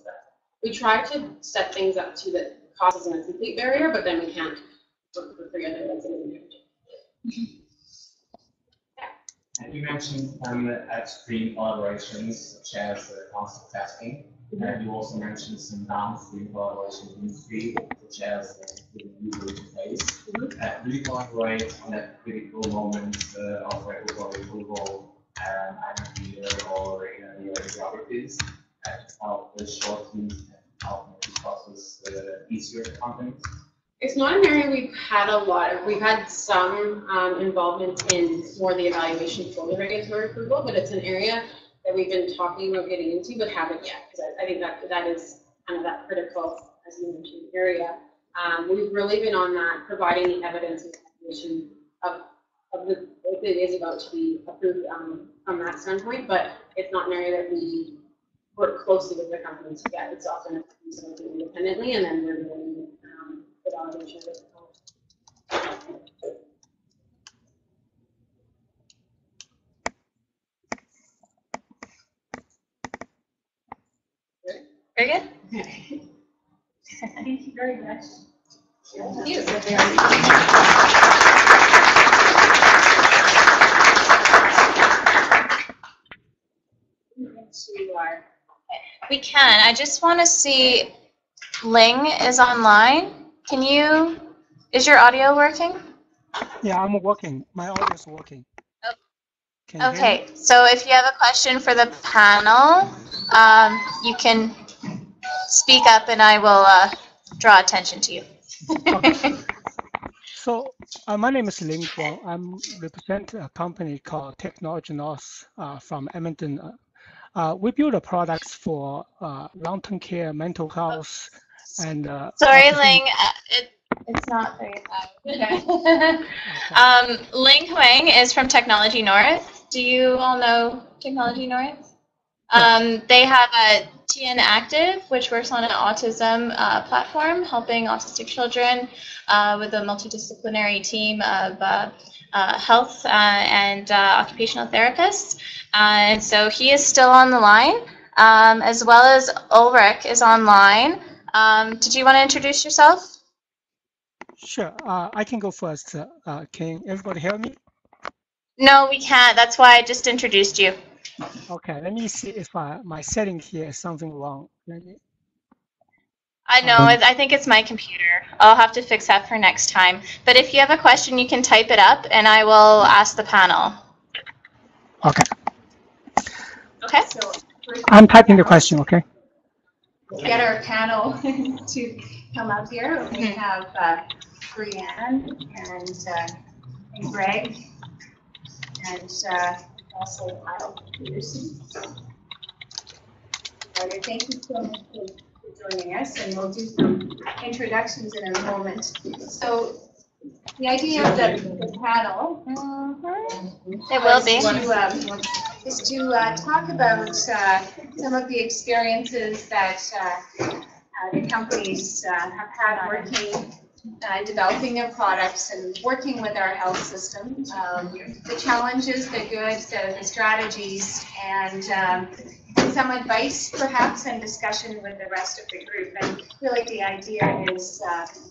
But we try to set things up to that cost isn't a complete barrier, but then we can't work for free otherwise. And you mentioned upstream collaborations such as constant testing. You also mentioned some downstream collaborations in the industry, such as the user interface. Do you collaborate on that critical moment of regulatory approval, either or in any other geographies, to help shorten and help make this process easier for companies? It's not an area we've had a lot of. We've had some involvement in more the evaluation for the regulatory approval, but it's an area that we've been talking about getting into, but haven't yet. Because I think that is kind of that critical, as you mentioned, area. We've really been on that, providing the evidence and information of if it is about to be approved from that standpoint, but it's not an area that we work closely with the companies to get. It's often something independently, and then we're doing the validation of it. Very good. Thank you very much. Thank you. We can. I just want to see, Ling is online. Is your audio working? Yeah, I'm working. My audio is working. Can you hear me? Okay, so if you have a question for the panel, you can speak up and I will draw attention to you. Okay. So my name is Ling Guang. I represent a company called Technology North from Edmonton. We build products for long-term care, mental health, and sorry, Ling, it's not very loud. Okay. Ling Huang is from Technology North. Do you all know Technology North? They have a TN Active, which works on an autism platform, helping autistic children with a multidisciplinary team of health and occupational therapists. And so he is still on the line, as well as Ulrich is online. Did you want to introduce yourself? Sure. I can go first. Can everybody hear me? No, we can't. That's why I just introduced you. Okay. Let me see if my setting here is something wrong. I know. I think it's my computer. I'll have to fix that for next time. But if you have a question, you can type it up, and I will ask the panel. Okay. Okay. So I'm typing the question. Okay. Get our panel to come up here. We have Breanne and Greg and also Peterson. Thank you so much for joining us, and we'll do some introductions in a moment. So the idea of the panel it will be is to talk about some of the experiences that the companies have had working, developing their products and working with our health system, the challenges, the good, the strategies, and some advice perhaps and discussion with the rest of the group. And really the idea is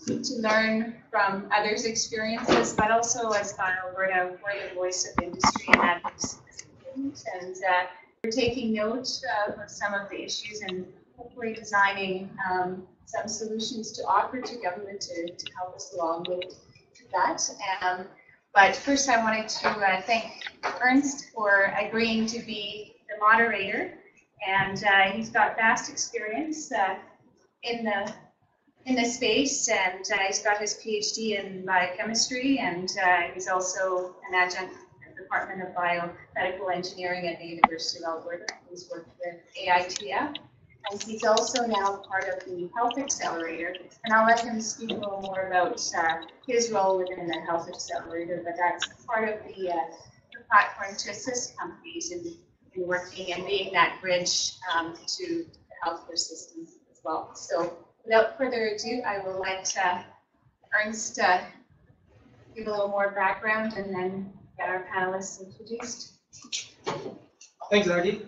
to learn from others' experiences, but also as Alberta, we're the voice of industry and advocacy. And we're taking note of some of the issues and hopefully designing some solutions to offer to government to help us along with that. But first I wanted to thank Ernst for agreeing to be the moderator. And he's got vast experience in the space, and he's got his PhD in biochemistry, and he's also an adjunct at the Department of Biomedical Engineering at the University of Alberta. He's worked with AITF, and he's also now part of the Health Accelerator. And I'll let him speak a little more about his role within the Health Accelerator, but that's part of the platform to assist companies in working and being that bridge to the healthcare system as well. So without further ado, I will let Ernst give a little more background and then get our panelists introduced. Thanks, Aggie.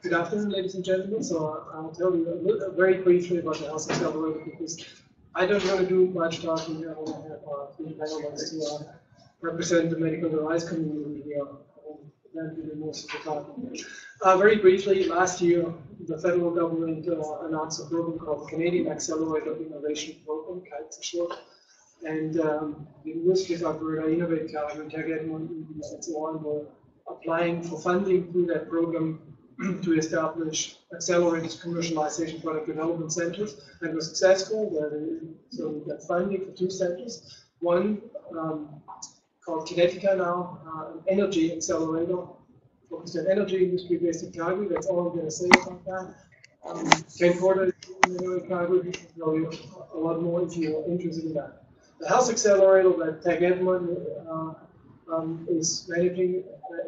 Good afternoon, ladies and gentlemen. So I'll tell you very briefly about the Health Accelerator because I don't want to do much talking. I want to have our three panelists to represent the medical device community here. Most of the talking. Very briefly, last year, the federal government announced a program called the Canadian Accelerator Innovation Program, CAIT for short. And the University of Alberta, Innovate Calgary, and Tech Edmonton, and so on were applying for funding through that program to establish accelerated commercialization product development centers, and were successful. So we got funding for 2 centers. One called Kinetica now, an energy accelerator, focused on energy industry based in Calgary. That's all I'm going to say about that. Ken Porter in Calgary, he can tell you a lot more if you're interested in that. The Health Accelerator that Tech Edmonton is managing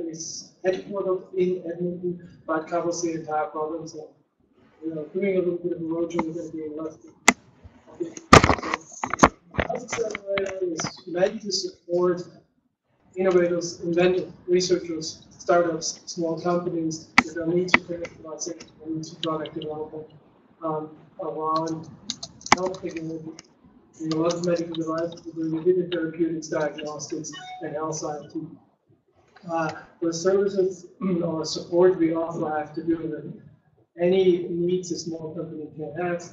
is headquartered in Edmonton, but covers the entire province. So, doing a little bit of a roadshow, we're going to be left. The Health Accelerator is meant to support innovators, inventors, researchers, startups, small companies with their needs for commercialization and needs for product development around health technology. A lot of medical devices, we're doing within therapeutics, diagnostics, and health science. The services or support we offer have to do with any needs a small company can have,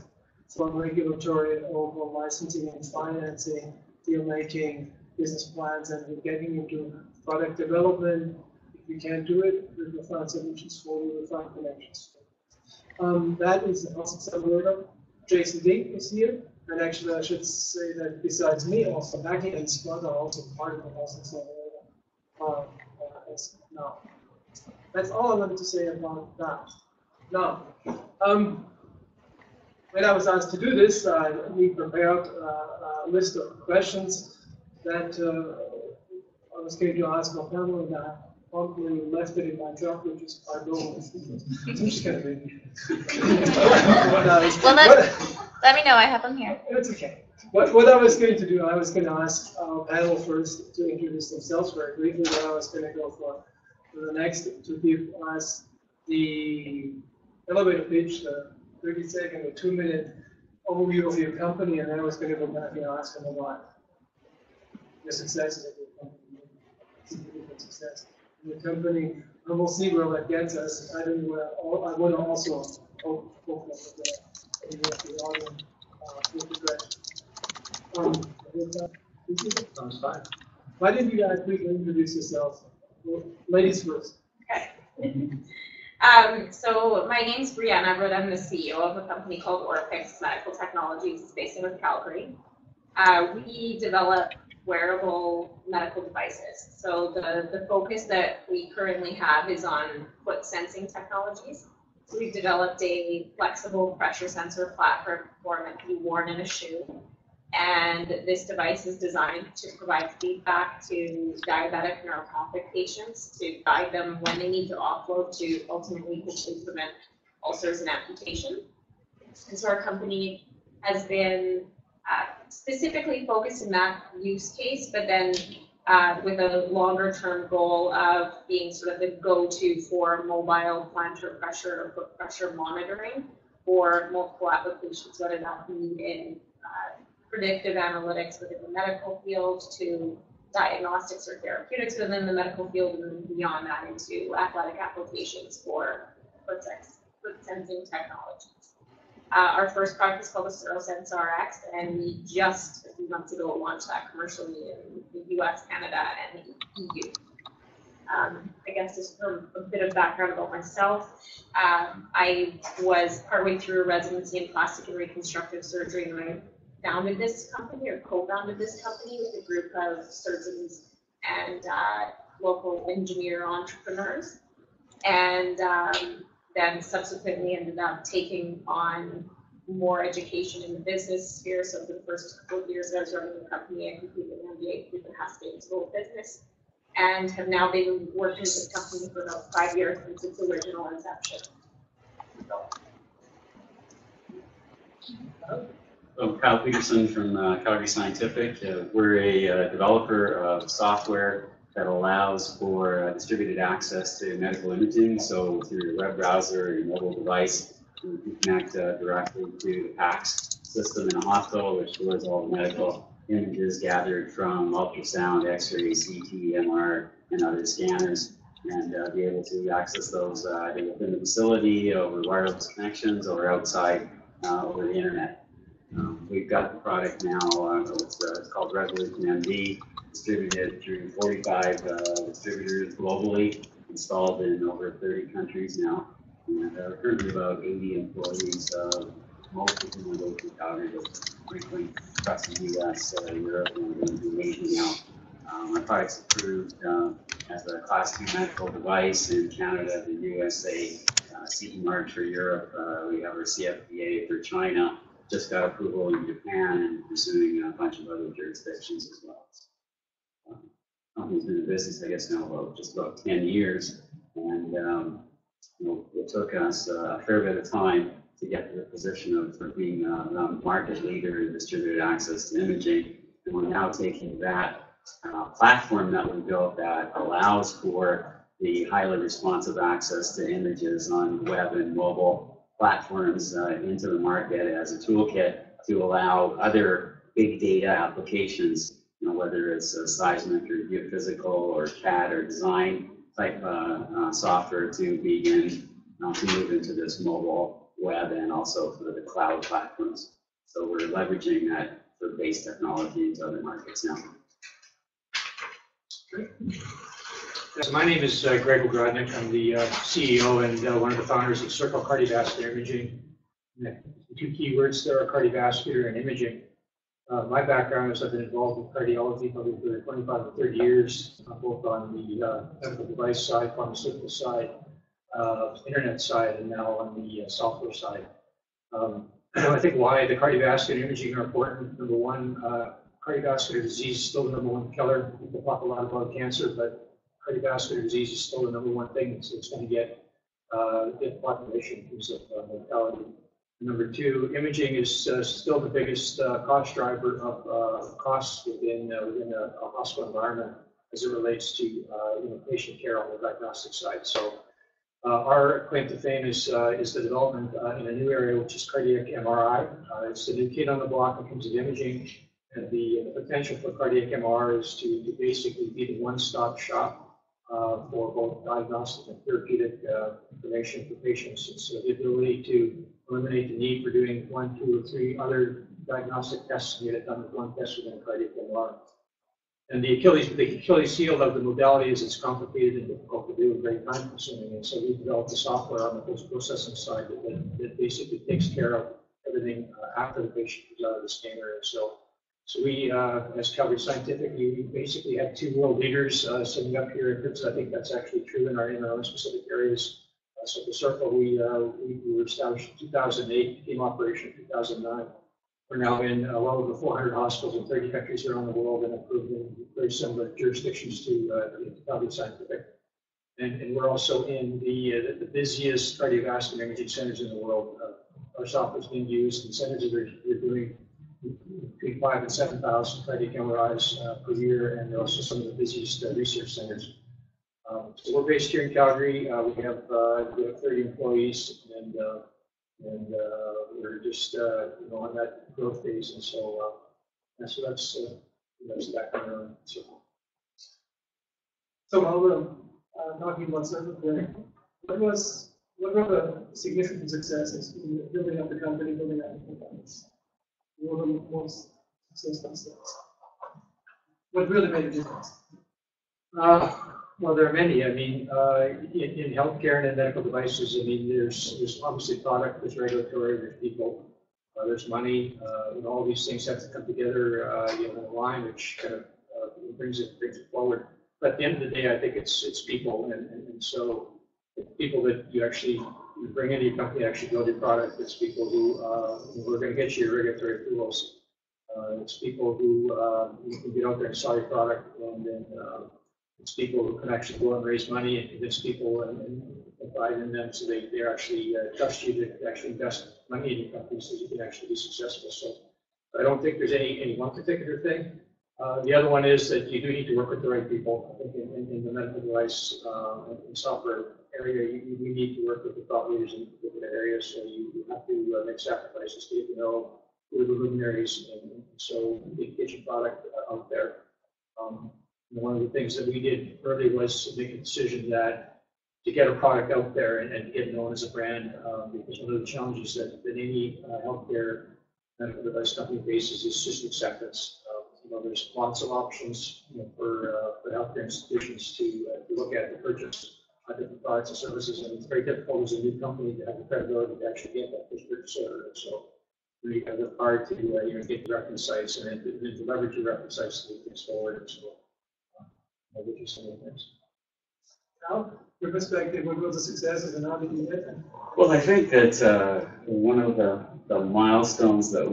from regulatory over licensing and financing, deal making, business plans, and we're getting into product development. If we can't do it, we will find solutions for you, we'll find connections. That is the Health Accelerator. Jason Dink is here, and actually I should say that besides me, also Maggie and Scott are also part of the Health Accelerator. Now, that's all I wanted to say about that. Now, when I was asked to do this, we prepared a list of questions that I was going to ask my panel, and I promptly left it in my truck, which is quite normal. I'm just going to read. Let me know. I have them here. It's okay. What I was going to do, I was going to ask our panel first to introduce themselves very briefly, then I was going to go for the next to give us the elevator pitch, the 30-second or 2-minute overview of your company, and then I was going to go back and ask them about the successes of your company, significant success in your company, and we'll see where that gets us. I want to also open up the audience with the questions. Sounds fine. Why didn't you guys quickly introduce yourselves? Ladies first. Okay. So my name's Breanne Everett. I'm the CEO of a company called Orpyx Medical Technologies. It's based in Calgary. We develop wearable medical devices. So the focus that we currently have is on foot sensing technologies. So we've developed a flexible pressure sensor platform that can be worn in a shoe. And this device is designed to provide feedback to diabetic neuropathic patients to guide them when they need to offload to ultimately hopefully prevent ulcers and amputation. And so our company has been specifically focused in that use case, but then with a longer term goal of being sort of the go-to for mobile plantar pressure or foot pressure monitoring for multiple applications, whether that be in predictive analytics within the medical field to diagnostics or therapeutics within the medical field, and then beyond that into athletic applications for foot sensing technologies. Our first product is called the SteroSense RX, and we just a few months ago launched that commercially in the US, Canada, and the EU. I guess just for a bit of background about myself, I was partway through a residency in plastic and reconstructive surgery when I founded this company, or co-founded this company with a group of surgeons and local engineer entrepreneurs, and then subsequently ended up taking on more education in the business sphere. So for the first couple of years I was running the company, I completed an MBA through the Cascade School of Business, and have now been working with the company for about 5 years since its original inception. I'm Kyle Peterson from Calgary Scientific. We're a developer of software that allows for distributed access to medical imaging. So through your web browser or your mobile device, you can connect directly to the PACS system in a hospital, which stores all the medical images gathered from ultrasound, X-ray, CT, MR, and other scanners, and be able to access those either within the facility over wireless connections or outside over the internet. We've got the product now, it's called Resolution MD, distributed through 45 distributors globally, installed in over 30 countries now, and currently about 80 employees, most of them are located in Calgary, but frequently across the US, Europe, and Asia now. Our product's approved as a Class 2 medical device in Canada, the USA, CE mark for Europe. We have our CFDA for China. Just got approval in Japan and pursuing a bunch of other jurisdictions as well. The company's been in business, I guess, now just about 10 years, and it took us a fair bit of time to get to the position of being a market leader in distributed access to imaging, and we're now taking that platform that we built that allows for the highly responsive access to images on web and mobile platforms into the market as a toolkit to allow other big data applications, whether it's seismic or geophysical or CAD or design type software to begin to move into this mobile web and also for the cloud platforms. So we're leveraging that for base technology into other markets now. So my name is Greg Ogrodnick. I'm the CEO and one of the founders of Circle Cardiovascular Imaging. The two key words there are cardiovascular and imaging. My background is I've been involved with cardiology probably for 25 to 30 years, both on the medical device side, pharmaceutical side, internet side, and now on the software side. I think why the cardiovascular imaging are important. Number one, cardiovascular disease is still the number one killer. People talk a lot about cancer, but cardiovascular disease is still the number one thing that's going to get the population in terms of mortality. Number two, imaging is still the biggest cost driver of costs within a hospital environment as it relates to patient care on the diagnostic side. So our claim to fame is the development in a new area, which is cardiac MRI. It's the new kid on the block when it comes to imaging, and the potential for cardiac MR is to basically be the one-stop shop for both diagnostic and therapeutic information for patients. And so the ability to eliminate the need for doing 1, 2, or 3 other diagnostic tests and get it done with one test within a cardiac MR. And the Achilles heel of the modality is it's complicated and difficult to do and very time consuming. And so we've developed a software on the post-processing side that basically takes care of everything after the patient comes out of the scanner. And so we, as Calgary Scientific, we basically had 2 world leaders sitting up here in Peterson. I think that's actually true in our own specific areas. So the Circle, we were established in 2008, became operational in 2009. We're now in well over 400 hospitals in 30 countries around the world and approved in very similar jurisdictions to Calgary Scientific. And we're also in the busiest cardiovascular imaging centers in the world. Our software is being used in centers that are doing between 5,000 and 7,000 cardiac MRIs per year, and they're also some of the busiest research centers. So we're based here in Calgary. We have 30 employees, and we're just on that growth phase, and so that's the background. So while we're talking about Circle, what was what were the significant successes in building up the company, building up the companies? What were the most successful steps? What really made a difference? Well, there are many. I mean, in healthcare and in medical devices, I mean, there's obviously product, there's regulatory, there's people, there's money. All these things have to come together, in a line, which kind of brings it forward. But at the end of the day, I think it's people, and so the people that you actually bring into your company actually build your product. It's people who are going to get you your regulatory approvals. It's people who you can get out there and sell your product, and then it's people who can actually go and raise money and convince people and confide in them, so they actually trust you to actually invest money in your company so you can actually be successful. So I don't think there's any one particular thing. The other one is that you do need to work with the right people. I think in the medical device and software area, you need to work with the thought leaders in particular areas. So you have to make sacrifices to get to know who are the luminaries, and so you get your product out there. One of the things that we did early was to make a decision that to get a product out there and get known as a brand, because one of the challenges that any healthcare medical device company faces is just acceptance. There's lots of options for healthcare institutions to look at to purchase different products and services, and it's very difficult as a new company to have the credibility to actually get that first purchase order. So we have worked hard to get the reference sites and then to leverage your reference sites to move things forward. And so which is some of the things. Now, your perspective, what were the successes and how did you get them? Well, I think that one of the milestones that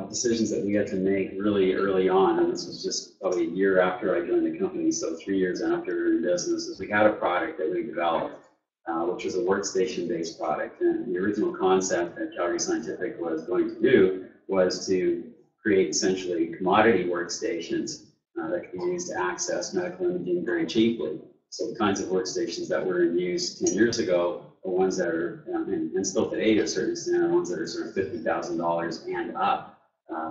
decisions that we had to make really early on, and this was just probably a year after I joined the company, so 3 years after we were in business, is we had a product that we developed, which was a workstation-based product. And the original concept that Calgary Scientific was going to do was to create essentially commodity workstations that could be used to access medical imaging very cheaply. So the kinds of workstations that were in use 10 years ago are ones that are, and still today to a certain extent, are ones that are sort of $50,000 and up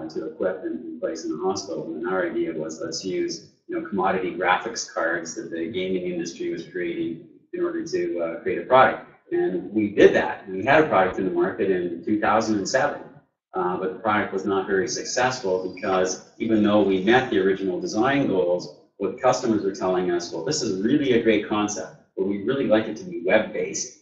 to equip and place in a hospital. And our idea was, let's use commodity graphics cards that the gaming industry was creating in order to create a product. And we did that. And we had a product in the market in 2007. But the product was not very successful because even though we met the original design goals, what customers were telling us, well, this is really a great concept, but we'd really like it to be web-based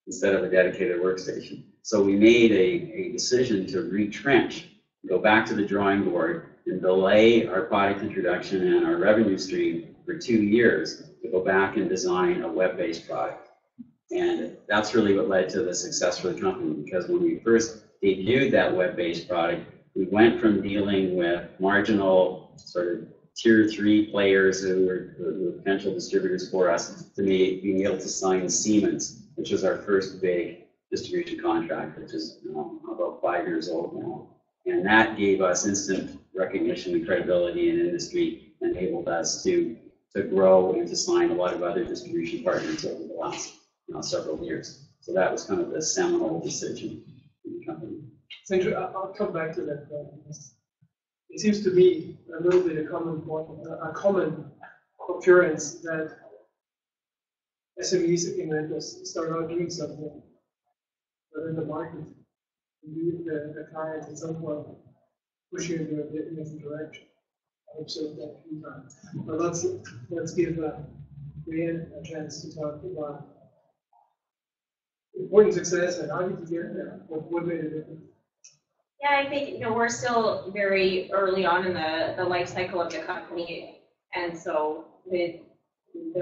instead of a dedicated workstation. So we made a decision to retrench, go back to the drawing board, and delay our product introduction and our revenue stream for 2 years to go back and design a web-based product. And that's really what led to the success for the company, because when we first debuted that web-based product, we went from dealing with marginal sort of tier 3 players who were potential distributors for us to being able to sign Siemens, which was our first big distribution contract, which is about 5 years old now. And that gave us instant recognition and credibility in industry, and enabled us to grow and to sign a lot of other distribution partners over the last several years. So that was kind of the seminal decision in the company. So I'll come back to that point. It seems to me a little bit a common point, a common occurrence that SMEs inventors start out doing something, but in the market, the client and so forth push you in a different direction. I've observed that a few times. But let's give Breanne a chance to talk about important success and how did you get there? What made it different? Yeah, I think we're still very early on in the life cycle of the company, and so there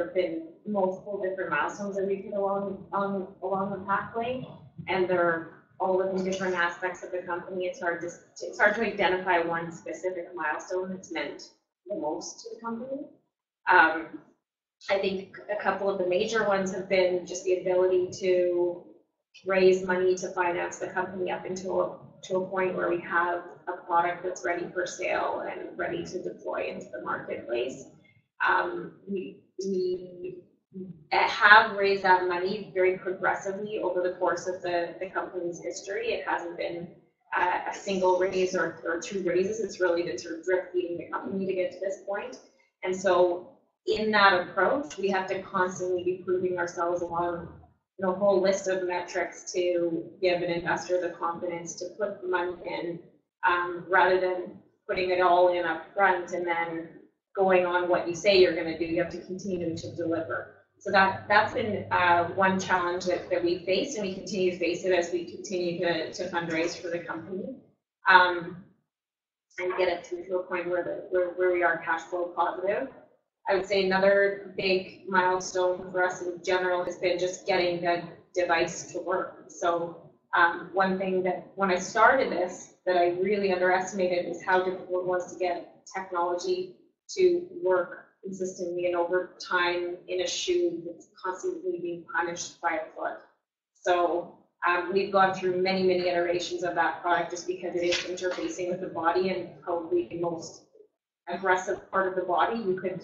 have been multiple different milestones that we hit along the pathway, and they're all within different aspects of the company. It's hard to identify one specific milestone that's meant the most to the company. I think a couple of the major ones have been just the ability to raise money to finance the company up until to a point where we have a product that's ready for sale and ready to deploy into the marketplace. We have raised that money very progressively over the course of the company's history. It hasn't been a single raise or 2 raises. It's really been sort of drip feeding the company to get to this point. And so in that approach, we have to constantly be proving ourselves along whole list of metrics to give an investor the confidence to put the money in, rather than putting it all in up front and then going on what you say you're going to do. You have to continue to deliver. So that's been one challenge that we faced, and we continue to face it as we continue to fundraise for the company, and get it to a point where we are cash flow positive. I would say another big milestone for us in general has been just getting the device to work. So one thing that when I started this that I really underestimated is how difficult it was to get technology to work consistently and over time in a shoe that's constantly being punished by a foot. So we've gone through many, many iterations of that product just because it is interfacing with the body and probably the most aggressive part of the body you could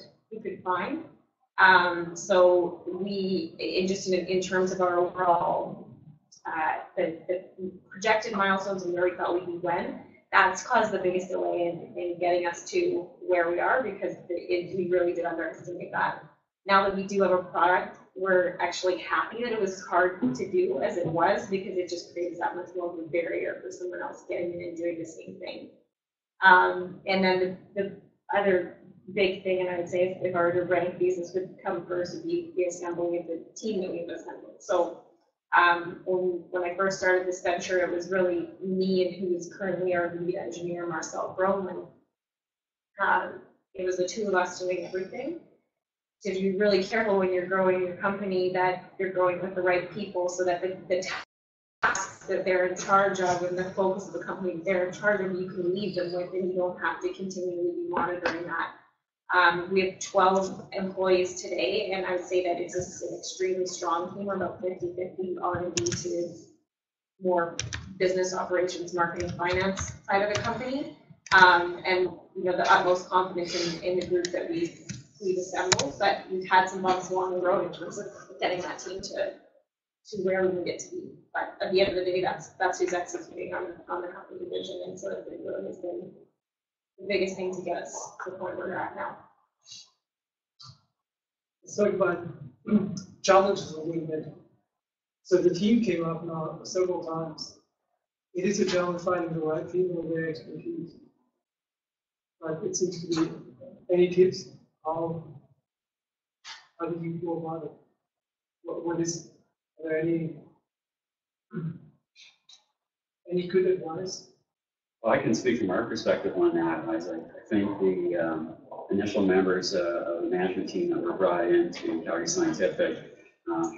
find. So we, in terms of our overall, the projected milestones and where we thought we'd be when, that's caused the biggest delay in getting us to where we are, because we really did underestimate that. Now that we do have a product, we're actually happy that it was as hard to do as it was, because it just creates that much more of a barrier for someone else getting in and doing the same thing. And then the other big thing, and I would say if I were to rank these, this would come first, would be the assembling of the team that we've assembled. So when I first started this venture, it was really me and who is currently our lead engineer, Marcel Broman. It was the two of us doing everything. So to be really careful when you're growing your company that you're growing with the right people, so that the tasks that they're in charge of and the focus of the company they're in charge of, you can leave them with, and you don't have to continually be monitoring that. We have 12 employees today, and I would say that it's an extremely strong team. We're about 50-50 R&D to more business operations, marketing, finance side of the company, and the utmost confidence in the group that we've assembled. But we've had some bumps along the road in terms of getting that team to where we need it to be. But at the end of the day, that's who's executing on the company vision, and so it really has been the biggest thing to get us to the point where we're at now. So about challenges a little bit. So the team came up now several times. It is a challenge finding the right people with their expertise. But it seems to be any tips? How do you go about it? What is, are there any good advice? Well, I can speak from our perspective on that. I think the initial members of the management team that were brought into Calgary Scientific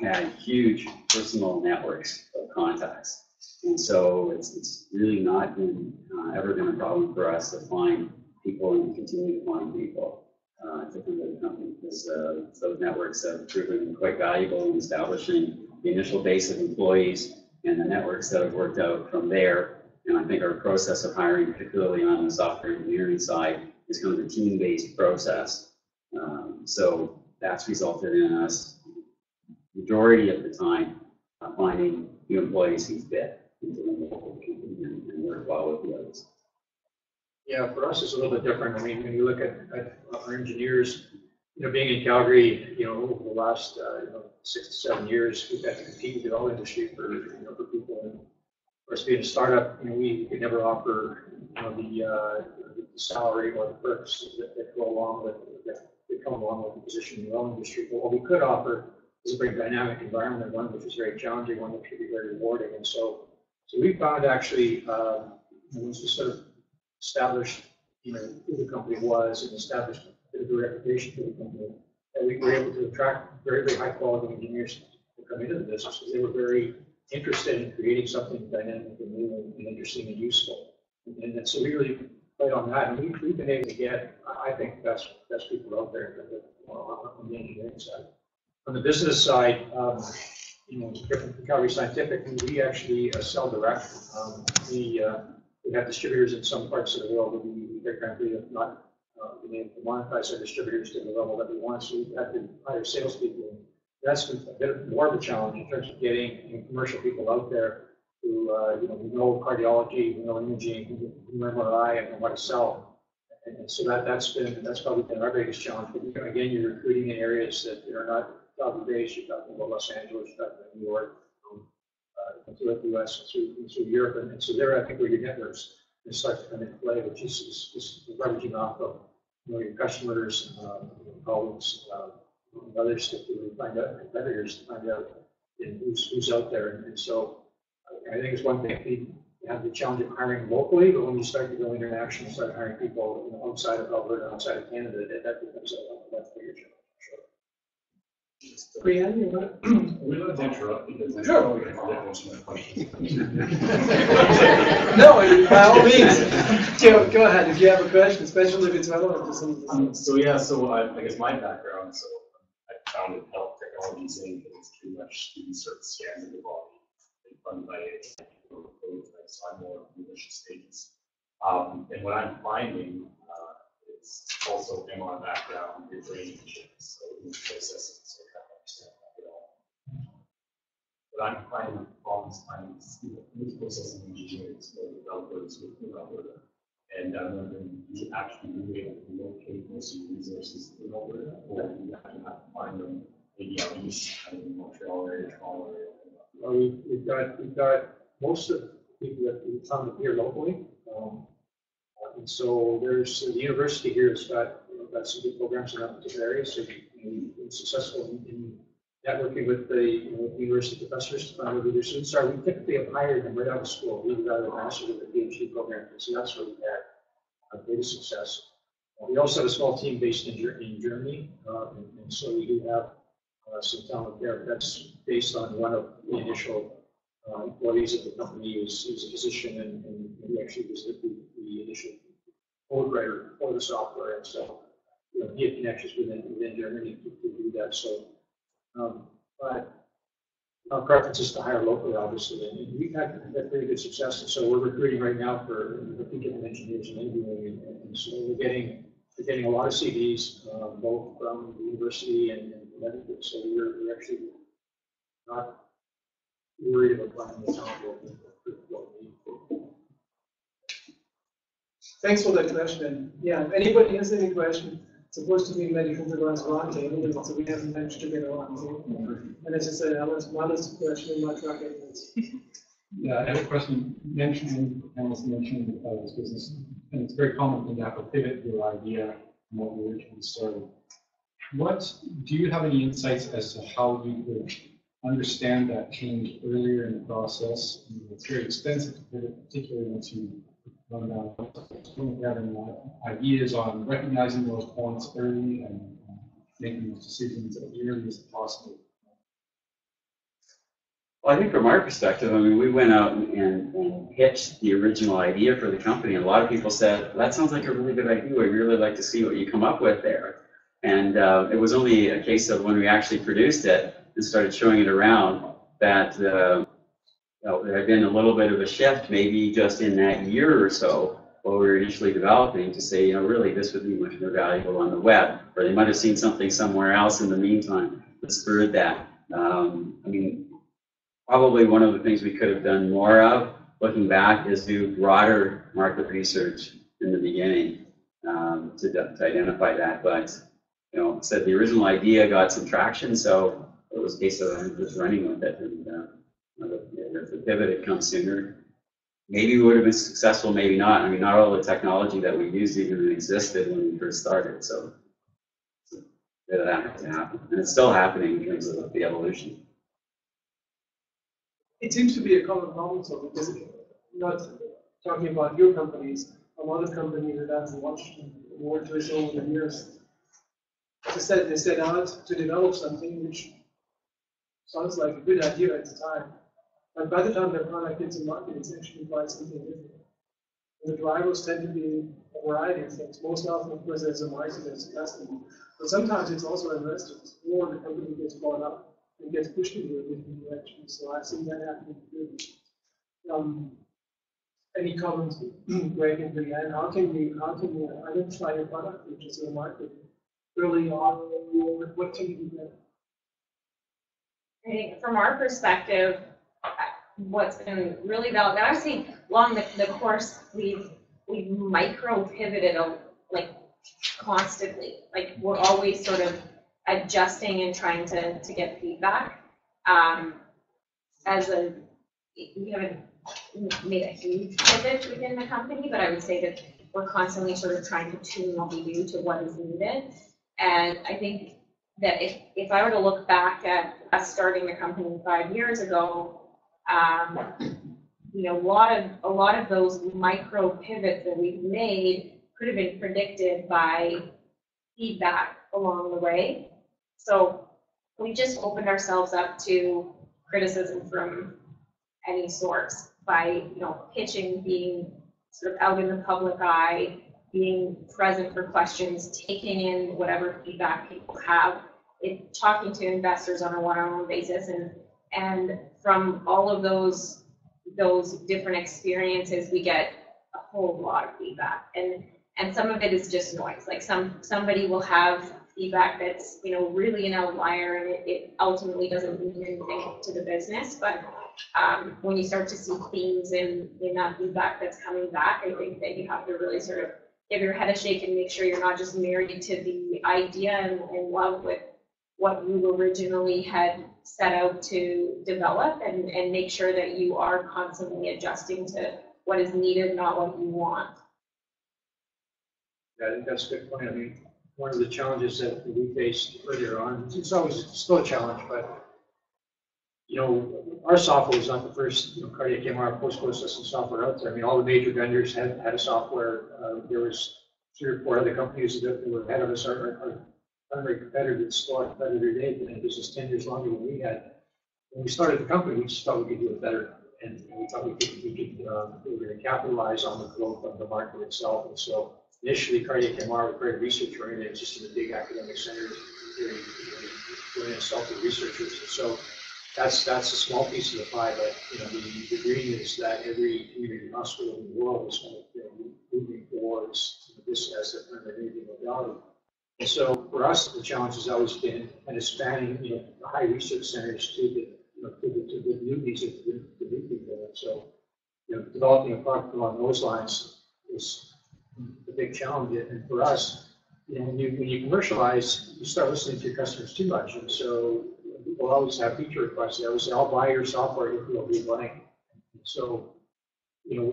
had huge personal networks of contacts. And so it's really not ever been a problem for us to find people and continue to find people to come to the company, because those networks have proven quite valuable in establishing the initial base of employees and the networks that have worked out from there. And I think our process of hiring, particularly on the software engineering side, is kind of a team-based process. So that's resulted in us, majority of the time, finding new employees who fit into the company and work well with the others. Yeah, for us it's a little bit different. I mean, when you look at our engineers, being in Calgary, over the last 6 to 7 years, we've had to compete with the oil industry for people. And of course, being a startup, we could never offer the salary or the perks that go along with that come along with the position in the oil industry. But what we could offer is a very dynamic environment, one which is very challenging, one that could be very rewarding. And so we found actually once we sort of established who the company was and established a bit of a reputation for the company, that we were able to attract very, very high quality engineers to come into the business, because they were very interested in creating something dynamic and new and interesting and useful. And so we really played on that, and we've been able to get, I think, best people out there on the engineering side. On the business side, different from Calgary Scientific, we actually sell direct. We have distributors in some parts of the world, but we very frankly have not been able to monetize our distributors to the level that we want, so we've had to hire salespeople. That's been a bit more of a challenge in terms of getting commercial people out there who know cardiology, who know imaging, who know MRI, and know what to sell. And so that's probably been our biggest challenge. But again, you're recruiting in areas that are not Calgary base, you're talking about Los Angeles, you're talking about New York, throughout the US and through Europe. And so there, I think, where your networks can start to come into play, which is leveraging off of your customers, colleagues, and others to really find out, competitors to find out who's out there. And so I think it's one thing you have the challenge of hiring locally, but when you start to go international, start hiring people outside of Alberta, outside of Canada, that becomes a much bigger challenge. Breanne, you want to? We don't have to interrupt because I'm Sure. probably going to forget most of my questions. No, by all means, go ahead. If you have a question, especially if it's relevant to something. So I guess my background, so I founded Health Technologies Inc. and it's pretty much student service scans of the body and funded by so I'm more in the initial stages. And what I'm finding is also MR background, your brain chips, so image processing, so I kind of understand that at all. But I'm finding problems finding image processing engineers or developers within Alberta. And I'm wondering, do you actually be able to locate most of your resources in Alberta, or do you actually have to find them maybe out east, kind of in Montreal area, Toronto area? Well, we've got most of the people that we found here locally. And so there's the university here has got some good programs in that particular area. So we've been successful in networking with the university professors to find out who their students are. We typically have hired them right out of school. We've got a master's with a PhD program, so that's where we've had great success. We also have a small team based in Germany, and so we do have some talent there. That's based on one of the initial employees of the company who's a physician, and he actually was the initial code writer for the software, and so he had connections within Germany to do that. So, but our preference is to hire locally, obviously, and we've had pretty good success. And so we're recruiting right now for different engineers and engineering, and so we're getting a lot of CVs, both from the university and Everett. So we're actually not worried about finding the talent locally. Thanks for that question. Yeah, if anybody has any question, it's supposed to be medical device roundtable, so we haven't managed to get a roundtable. And as I said, Alice question in my truck. Yeah, I have a question. Alice mentioned this business, and it's very common to have to pivot your idea from what you originally started. What do you have any insights as to how you could understand that change earlier in the process? It's very expensive to pivot, particularly once you run down. Having ideas on recognizing those points early and making those decisions as early as possible. Well, I think from our perspective, I mean, we went out and pitched the original idea for the company, and a lot of people said, that sounds like a really good idea. We'd really like to see what you come up with there. And it was only a case of when we actually produced it and started showing it around that there had been a little bit of a shift, maybe just in that year or so, what we were initially developing, to say, really, this would be much more valuable on the web. Or they might have seen something somewhere else in the meantime that spurred that. I mean, probably one of the things we could have done more of, looking back, is do broader market research in the beginning to identify that. But, said the original idea got some traction, so it was a case of just running with it. And if the pivot had come sooner, maybe we would have been successful, maybe not. I mean, not all the technology that we used even existed when we first started, so that had to happen. And it's still happening in terms of the evolution. It seems to be a common problem, so because not talking about your companies, a lot of companies that I've watched and worked with over the years, as I said, they set out to develop something which sounds like a good idea at the time. But by the time their product hits the market, it's actually quite something different. And the drivers tend to be a variety of things. Most often, of course, there's a market, there's a customer. But sometimes it's also investors, or the company gets bought up and gets pushed into a different direction. So I've seen that happen too. Any comments, Greg and Breanne? How can you identify your product, which is in the market early on? What can you do there? I think from our perspective, what's been really valuable, I would say along the course, we've micro pivoted like constantly. Like we're always sort of adjusting and trying to get feedback. We haven't made a huge pivot within the company, but I would say that we're constantly sort of trying to tune what we do to what is needed. And I think that if I were to look back at us starting the company 5 years ago, you know, a lot of those micro pivots that we've made could have been predicted by feedback along the way. So we just opened ourselves up to criticism from any source by, you know, pitching, being sort of out in the public eye, being present for questions, taking in whatever feedback people have, talking to investors on a one-on-one basis, and from all of those different experiences, we get a whole lot of feedback, and some of it is just noise. Like somebody will have feedback that's, you know, really an outlier, and it ultimately doesn't mean anything to the business. But when you start to see themes in that feedback that's coming back, I think that you have to really sort of give your head a shake and make sure you're not just married to the idea and in love with what you originally had set out to develop, and make sure that you are constantly adjusting to what is needed, not what you want. Yeah, I think that's a good point. I mean, one of the challenges that we faced earlier on, it's always still a challenge, but you know, our software was not the first, you know, cardiac MR post-processing software out there. I mean, all the major vendors had a software. There was 3 or 4 other companies that were ahead of us. Our primary competitor, that's still our competitor today, been in business 10 years longer than we had. When we started the company, we just thought we could do it better, and we thought we were going to capitalize on the growth of the market itself. And so initially, cardiac MR was very research oriented, just in the big academic centers, doing itself with researchers. And so that's a small piece of the pie, but you know, the dream is that every community hospital in the world is kind of, you know, moving towards this as their primary imaging modality. And so for us, the challenge has always been kind of spanning, you know, the high research centers to the, you know, to the newbies, to the new people. And so, you know, developing a product along those lines is a big challenge. And for us, you know, when you commercialize, you start listening to your customers too much. And so people always have feature requests. They always say, "I'll buy your software if you'll be blank." And so, you know,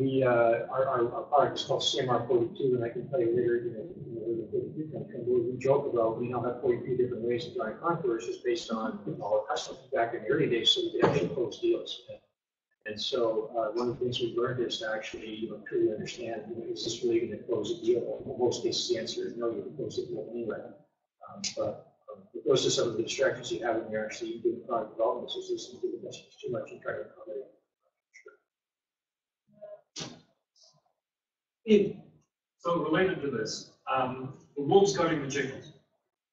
our product is called CMR42, and I can tell you later, you know, we joke about we now have 42 different ways of drawing contours just based on all our customer feedback in the early days, so we could actually close deals. And so one of the things we've learned is to actually, you know, truly understand, you know, is this really going to close a deal? In most cases, the answer is no, you can close the deal anyway. But those are some of the distractions you have when you're actually doing product development, so listening to the customers too much and trying to accommodate. So related to this, the wolves guarding the chickens.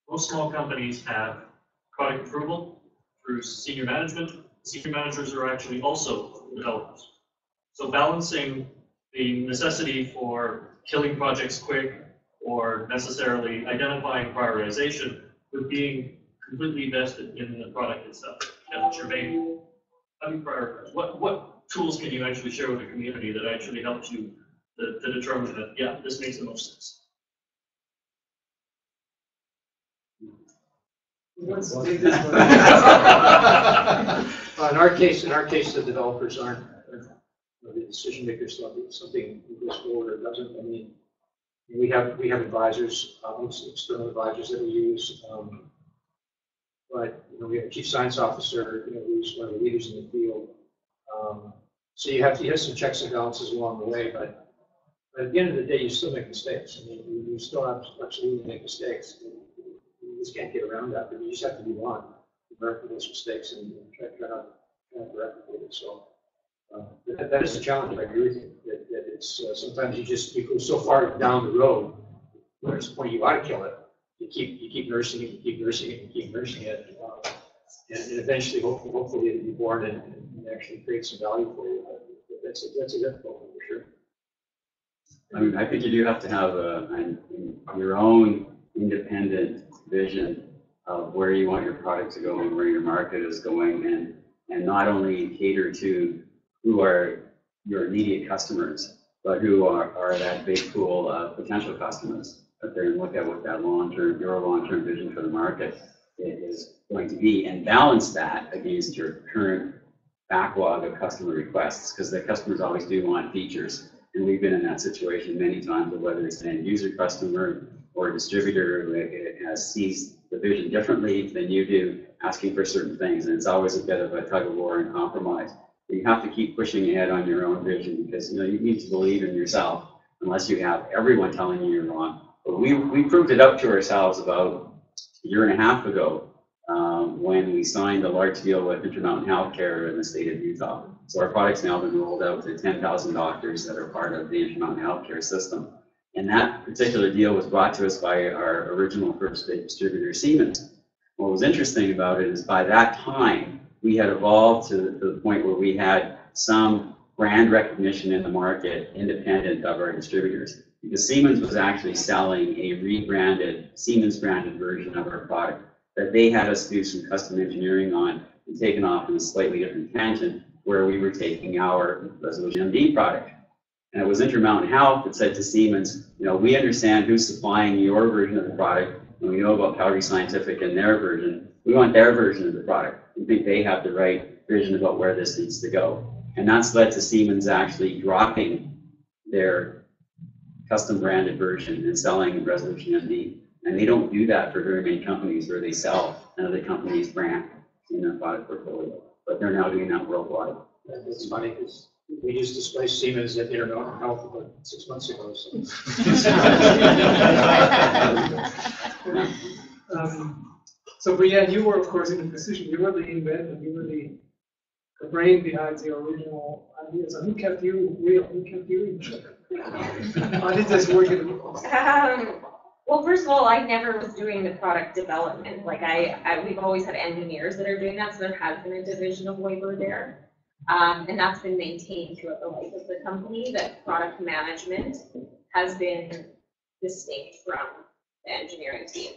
Most small companies have product approval through senior management. Senior managers are actually also developers. So balancing the necessity for killing projects quick or necessarily identifying prioritization with being completely vested in the product itself and its remaining. How do you prioritize? What tools can you actually share with the community that actually helps you to determine that, yeah, this makes the most sense? In our case, the developers aren't the decision makers. Something goes forward or doesn't. I mean, we have advisors, external advisors that we use, but you know, we have a chief science officer, you know, who's one of the leaders in the field. So you have some checks and balances along the way, but at the end of the day, you still make mistakes. I mean, you still have absolutely make mistakes. You just can't get around that, but you just have to move on, learn from those mistakes, and try to replicate it. So that is a challenge. I agree with you that it's sometimes you go so far down the road where it's the point you ought to kill it. You keep nursing it, you keep nursing it, and keep nursing it, and eventually, hopefully, it'll be born and actually create some value for you. But that's a difficult one for sure. I mean, I think you do have to have your own independent vision of where you want your product to go and where your market is going, and not only cater to who are your immediate customers, but who are that big pool of potential customers that they're going to look at with that your long-term vision for the market. is going to be, and balance that against your current backlog of customer requests, because the customers always do want features. And we've been in that situation many times, of whether it's an end user customer or a distributor who sees the vision differently than you do, asking for certain things. And it's always a bit of a tug of war and compromise. But you have to keep pushing ahead on your own vision, because you need to believe in yourself, unless you have everyone telling you you're wrong. But we proved it out to ourselves about a year and a half ago, when we signed a large deal with Intermountain Healthcare in the state of Utah. So our product's now been rolled out to 10,000 doctors that are part of the Intermountain Healthcare system. And that particular deal was brought to us by our original first big distributor, Siemens. What was interesting about it is by that time, we had evolved to the point where we had some brand recognition in the market independent of our distributors. Because Siemens was actually selling a rebranded, Siemens branded version of our product that they had us do some custom engineering on and taken off in a slightly different tangent, where we were taking our Resolution MD product. And it was Intermountain Health that said to Siemens, we understand who's supplying your version of the product, and we know about Calgary Scientific and their version. We want their version of the product. We think they have the right vision about where this needs to go. And that's led to Siemens actually dropping their custom branded version and selling Resolution MD. And they don't do that for very many companies where they sell another company's brand in their product portfolio. But they're now doing that worldwide. It's funny because we just displaced Siemens at Intermountain Health about 6 months ago. So Breanne, you were of course in a position, you were the inventor, you were the brain behind the original idea. So who kept you real? Who kept you in check? How did this work in the Well, first of all, I never was doing the product development. Like we've always had engineers that are doing that, so there has been a division of labor there. And that's been maintained throughout the life of the company, that product management has been distinct from the engineering team.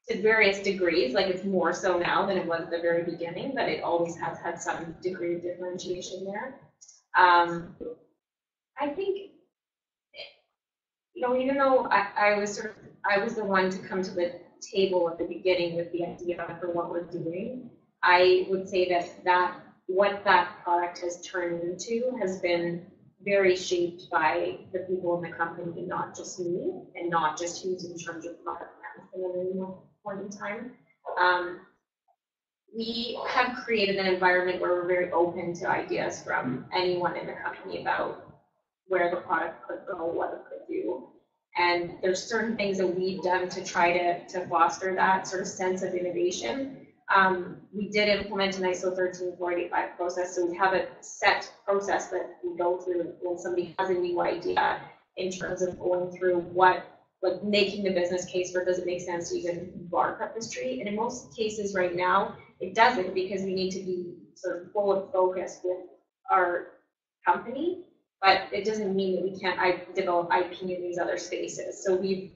To various degrees, like it's more so now than it was at the very beginning, but it always has had some degree of differentiation there. I think, even though I was the one to come to the table at the beginning with the idea for what we're doing, I would say that what that product has turned into has been very shaped by the people in the company, not just me, and not just who's in charge of product management at any point in time. We have created an environment where we're very open to ideas from anyone in the company about where the product could go, what it could do. And there's certain things that we've done to try to foster that sort of sense of innovation. We did implement an ISO 13485 process, so we have a set process that we go through when somebody has a new idea in terms of going through making the business case for, does it make sense to even bark up this tree? And in most cases right now, it doesn't, because we need to be sort of full of focus with our company, but it doesn't mean that we can't develop IP in these other spaces. So we've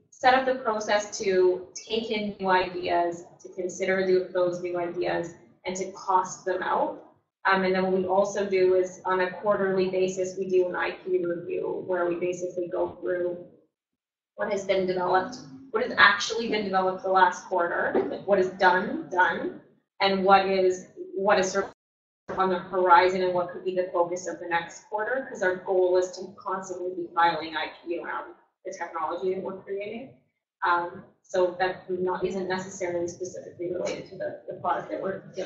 set up the process to take in new ideas, to consider those new ideas, and to cost them out. And then what we also do is, on a quarterly basis, we do an IP review, where we basically go through what has been developed, what has actually been developed the last quarter, what is done, and what is sort of on the horizon, and what could be the focus of the next quarter, because our goal is to constantly be filing IP around the technology that we're creating. So that isn't necessarily specifically related to the product that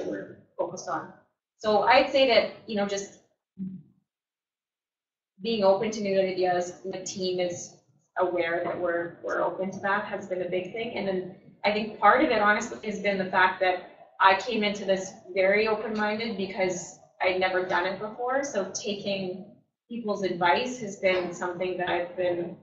we're focused on. So I'd say that, just being open to new ideas, the team is aware that we're open to that, has been a big thing. And then I think part of it, honestly, has been the fact that I came into this very open-minded because I'd never done it before. So taking people's advice has been something that I've been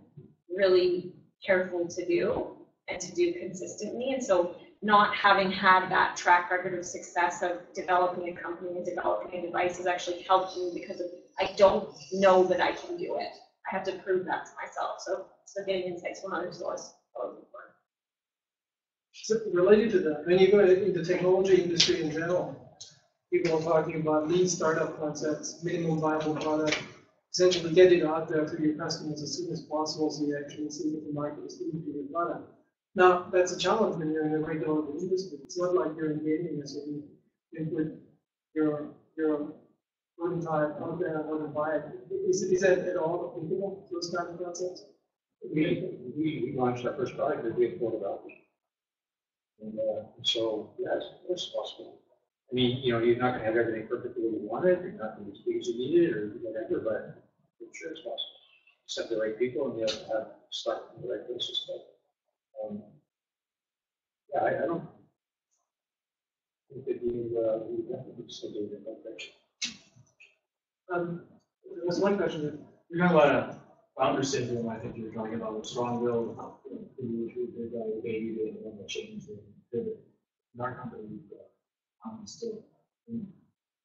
really careful to do, and to do consistently. And so not having had that track record of success of developing a company and developing a device has actually helped me, because I don't know that I can do it. I have to prove that to myself. So getting insights from others is always important. So related to that, when you go into the technology industry in general, people are talking about lean startup concepts, minimum viable product, essentially get it out there to your customers as soon as possible, so you actually see that the market is looking for your product. Now, that's a challenge when you're in a regulated industry. It's not like you're in gaming, so you put your prototype out there and want to buy it. Is that at all applicable, those kind of concepts? We launched our first product that we had thought about. And so, yes, it's possible. I mean, you know, you're not going to have everything perfectly where you want it, you're not going to be as big as you need it, or whatever, but I'm sure it's possible. Just have the right people and be able to have start in the right places. But, yeah, I don't think that we definitely still do the perfection. There was one question. You have a founder syndrome, I think you're talking about, with strong will, the baby, the change, the pivot. In our company, still,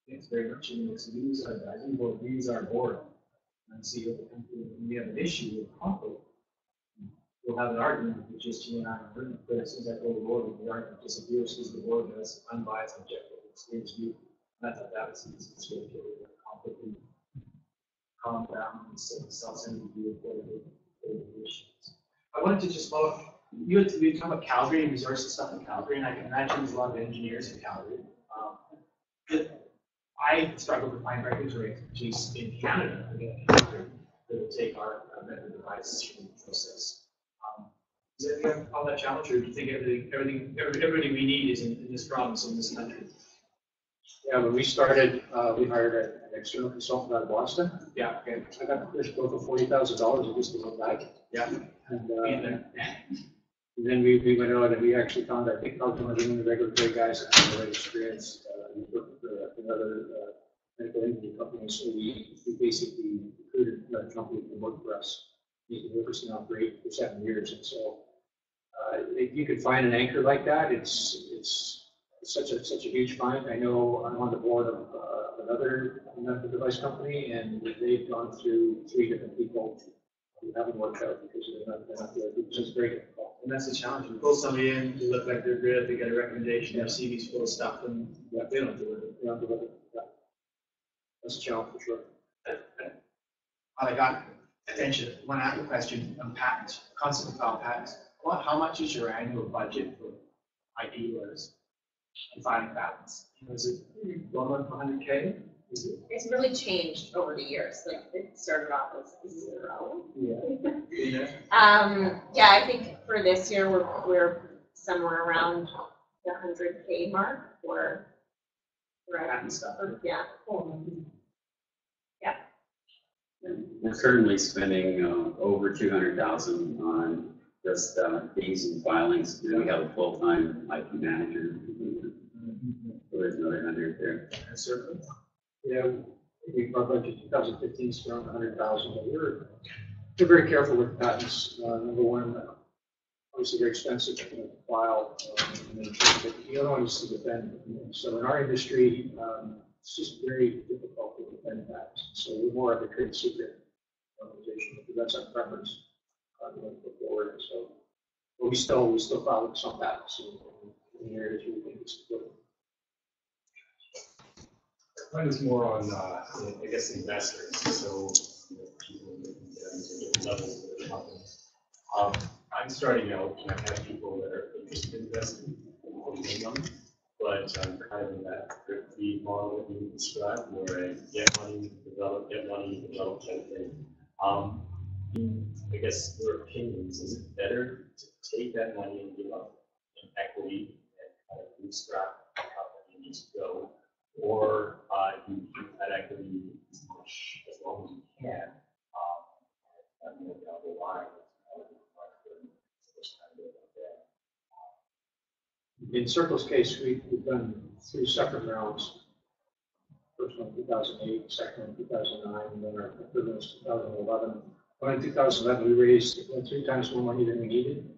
it's very much in this. We use our board and see what the company, when we have an issue with conflict, we'll have an argument with just you and I, but as soon as I go to the board, the argument disappears because the board has unbiased objective experience view. And I thought that was the easiest way to get rid of conflict and calm down and self-centered view of the issues. I wanted to just follow up. You had talked about Calgary and resources stuff in Calgary, and I can imagine there's a lot of engineers in Calgary. I struggle to find regulatory expertise in Canada that will take our medical devices through the process. Is that you have all that challenge, or do you think everything we need is in this province, in this country? Yeah, when we started, we hired an external consultant out of Boston. Yeah, okay. I got the first quote for $40,000 just to look back. Yeah. And then we went out and we actually found, I think, probably one of the regulatory guys that had the right experience. We worked for another medical imaging company, so we basically recruited another company to work for us. He's been with us now for 7 years, and so if you could find an anchor like that, it's such a huge find. I know I'm on the board of another medical device company, and they've gone through 3 different people who haven't worked out because they're not there. It's just very difficult. And that's the challenge. You pull somebody in, they look like they're good, they get a recommendation, their CV's full of stuff, and they don't do it. They don't do it. Yeah. That's a challenge for sure. I got attention. One other question on patents, constantly filed patents. How much is your annual budget for IP lawyers and filing patents? Is it going on for 100K? It's really changed over the years. Like it started off as 0. Yeah. Yeah, I think for this year we're somewhere around the 100K mark for patent stuff. Yeah. Yeah. We're currently spending over $200,000 on just fees and filings. And we have a full-time IP manager. So there's another 100 there. Certainly. Yeah, our budget 2015 is around 100,000 a year. We're very careful with patents. Number one, obviously very expensive to file, and you don't want to defend. So in our industry, it's just very difficult to defend patents. So we're more of a trade secret organization because that's our preference going forward. And so, but we still file some patents in the areas we think it's good. Mine is more on, I guess, investors. So, people making different levels of the company. I'm starting out, and I have people that are interested in investing, but I'm kind of in that the model that you described, where I get money, develop type of thing. I guess your opinions, is it better to take that money and give up in equity and kind of bootstrap the company and just go? Or you keep that equity as much as long as you can, and more down the line. In Circle's case, we've done 3 separate rounds. First one in 2008, second one in 2009, and then our third one was 2011. But in 2011, we raised 3 times more money than we needed.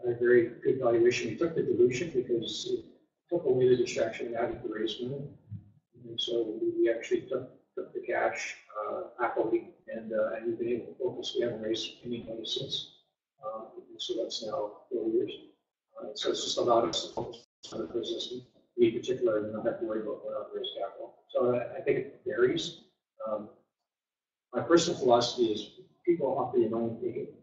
A very good valuation. We took the dilution because it took away the distraction we had to raise money. And so we actually took the cash happily, and we've been able to focus. We haven't raised any money since. So that's now 4 years. So it's just allowed us to focus on the business, in particular, and not have to worry about going out and raise capital. So I think it varies. My personal philosophy is people offer you money, take it.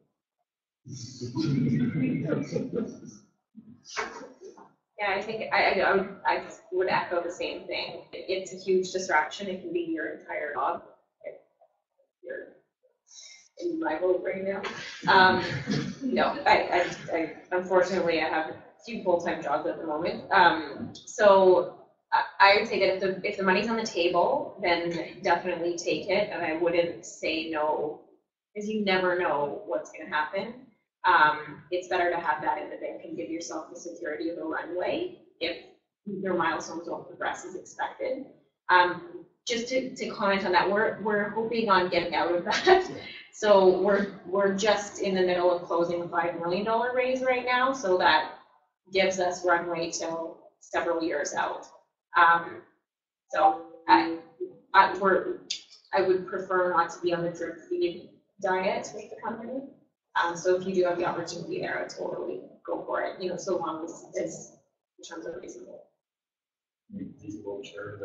Yeah, I think I would echo the same thing. It's a huge distraction. It can be your entire job. You're in my vote right now. No, I unfortunately I have a few full-time jobs at the moment. So I would say that if the money's on the table, then definitely take it, and I wouldn't say no, because you never know what's going to happen. It's better to have that in the bank and give yourself the security of a runway if your milestones don't progress as expected. Just to comment on that, we're hoping on getting out of that. So we're just in the middle of closing a $5 million raise right now, so that gives us runway till several years out. So I would prefer not to be on the drip feed diet with the company. So if you do have the opportunity there, I would totally go for it, you know, so long as it's in terms of reasonable. Feasible terms,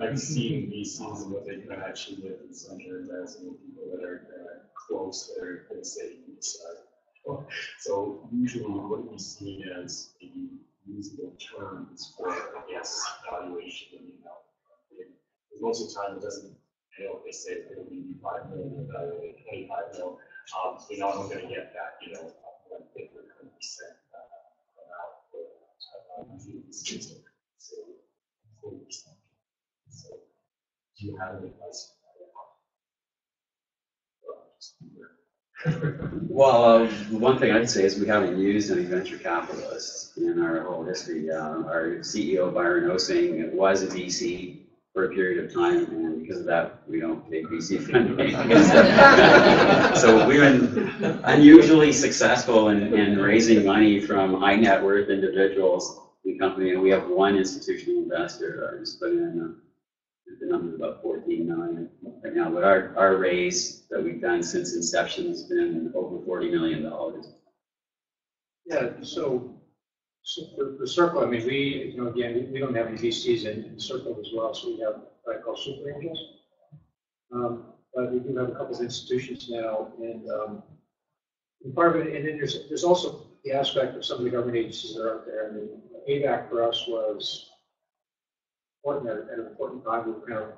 I've seen VCs and what they can actually live in some terms as people that are close, that are going to say decide. So usually what you see as the reasonable terms for, I guess, valuation, you know, most of the time it doesn't, you know, they say it'll be 5 million, 25 million. You know, I'm going to get that, you know, 1/5 or 20% amount for usually so 40%. So, do you have any advice? Well, one thing I'd say is we haven't used any venture capitalists in our whole history. Our CEO, Byron Osing, was a VC for a period of time, and because of that, we don't take VC funding. So we've been unusually successul in raising money from high net worth individuals in the company, and we have one institutional investor who's put in the number is about 14 million right now. But our raise that we've done since inception has been over $40 million. Yeah, so for Circle, I mean, we, you know, again, we don't have any VCs in Circle as well, so we have what I call super angels. But we do have a couple of institutions now, and part of it, and then there's also the aspect of some of the government agencies that are out there. I mean, AVAC for us was important at an important time. We were kind of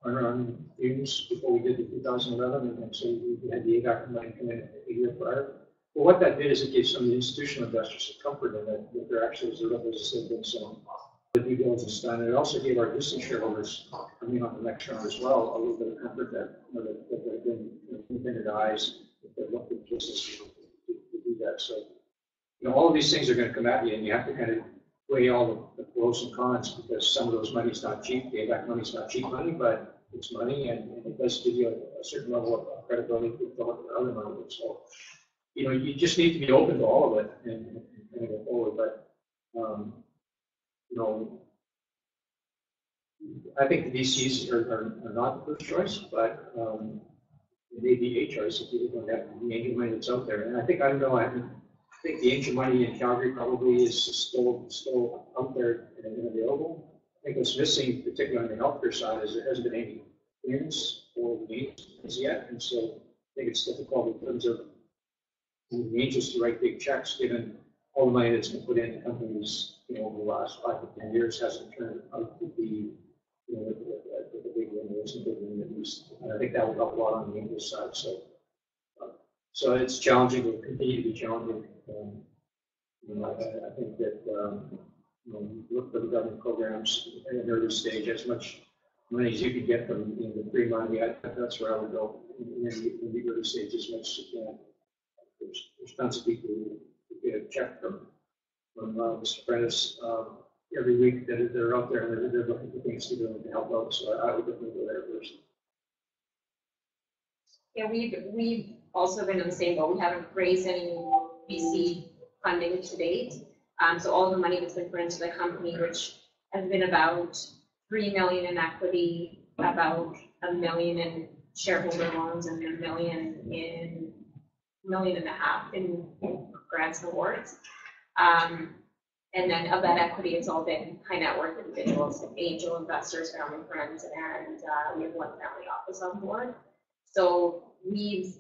running fumes before we did the 2011, and so we had the AVAC money come in a year prior. But what that did is it gave some of the institutional investors some comfort in that there actually was a real business that had been some due diligence done. And it also gave our existing shareholders coming on the next round as well a little bit of comfort that, you know, that they've been independent eyes that they've looked at the business to do that. So, you know, all of these things are going to come at you, and you have to kind of weigh all the pros and cons, because some of those money's not cheap. The AVAC money's not cheap money, but it's money, and it does give you a certain level of credibility with other money. So, you know, you just need to be open to all of it and go forward. But, you know, I think the VCs are not the first choice, but it may be a choice if you don't have the angel money that's out there. And I think, I don't know, I think the angel money in Calgary probably is still out there and available. I think what's missing, particularly on the healthcare side, is there hasn't been any clearance for the angels yet. And so I think it's difficult in terms of the angels to write big checks, given all the money that's been put into companies, you know, over the last 5 to 10 years hasn't turned out to be, you know, with the big win. And I think that will help a lot on the angel side. So it's challenging, will continue to be challenging. You know, I think that, you know, look for the government programs at an early stage, as much money as you can get from, you know, the free money. That's where I would go in the early stage as much as you can. There's tons of people who get a check from Mr. Prentice every week that are out there, and they're looking for things to do to help out. So I would definitely go there first. Yeah, we've also been in the same boat. We haven't raised any VC funding to date. So all the money that's been put into the company, which has been about $3 million in equity, about $1 million in shareholder loans, and $1.5 million in grants and awards. And then of that equity, it's all been high net worth individuals, angel investors, family, friends, and we have one family office on board. So we've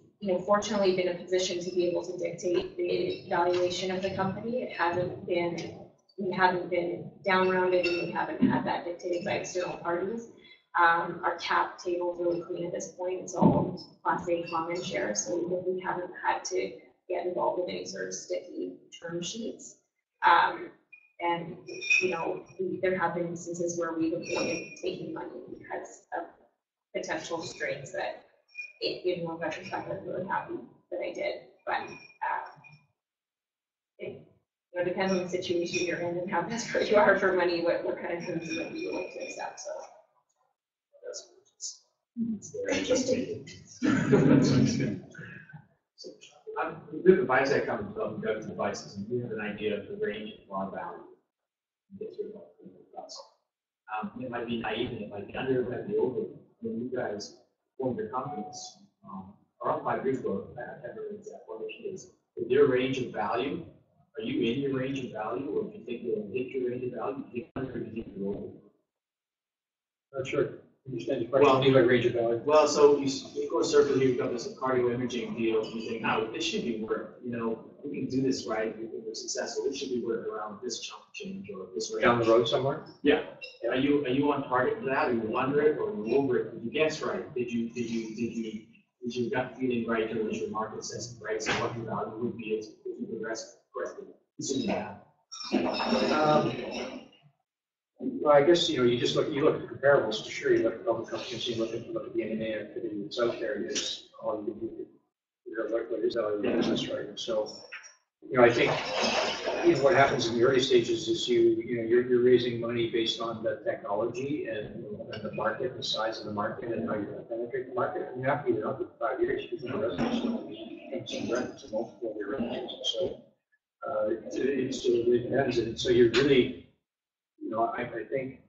fortunately been in a position to be able to dictate the valuation of the company. It hasn't been, we haven't been down rounded, and we haven't had that dictated by external parties. Our cap table is really clean at this point. It's all Class A common shares, so we haven't had to get involved in any sort of sticky term sheets. And there have been instances where we've avoided taking money because of potential restraints that, in one retrospect, I'm really happy that I did. But it depends on the situation you're in and how desperate you are for money, what kind of terms you might be willing to accept. So it's very interesting. With the biotech comes from drug devices, and we have an idea of the range of our value. It might be naive, and it might be under, it might be over. When you guys formed your companies, around 5 years ago, Everett is that formation is their range of value. Are you in your range of value, or do you think you'll hit your range of value? Do you think under, or do you think you're over? Not sure. Understand the question. Well, range of value. Well, so you go circle here, you've got this cardio imaging deal, and you think, no, this should be worth, we can do this right, we think we're successful, this should be worth around this chunk change or this range. Down the road somewhere? Yeah. Are you on target for that? Are you under it, or are you over it? Did you guess right? Did you gut feeling right, or was your market assessment right? So what your value would be if you progress correctly? Assuming that. Well, I guess, you look at the comparables, for sure. You look at public companies, you look at the M&A activity that's out there, is all you can do. What is out of the business, right? And so, I think, what happens in the early stages is you're raising money based on the technology and the market, the size of the market, and how you're going to penetrate the market. And you have to be up for 5 years because the revenues and some revenues, a multiple of your revenues. And so, it still really depends. And so you're really, I think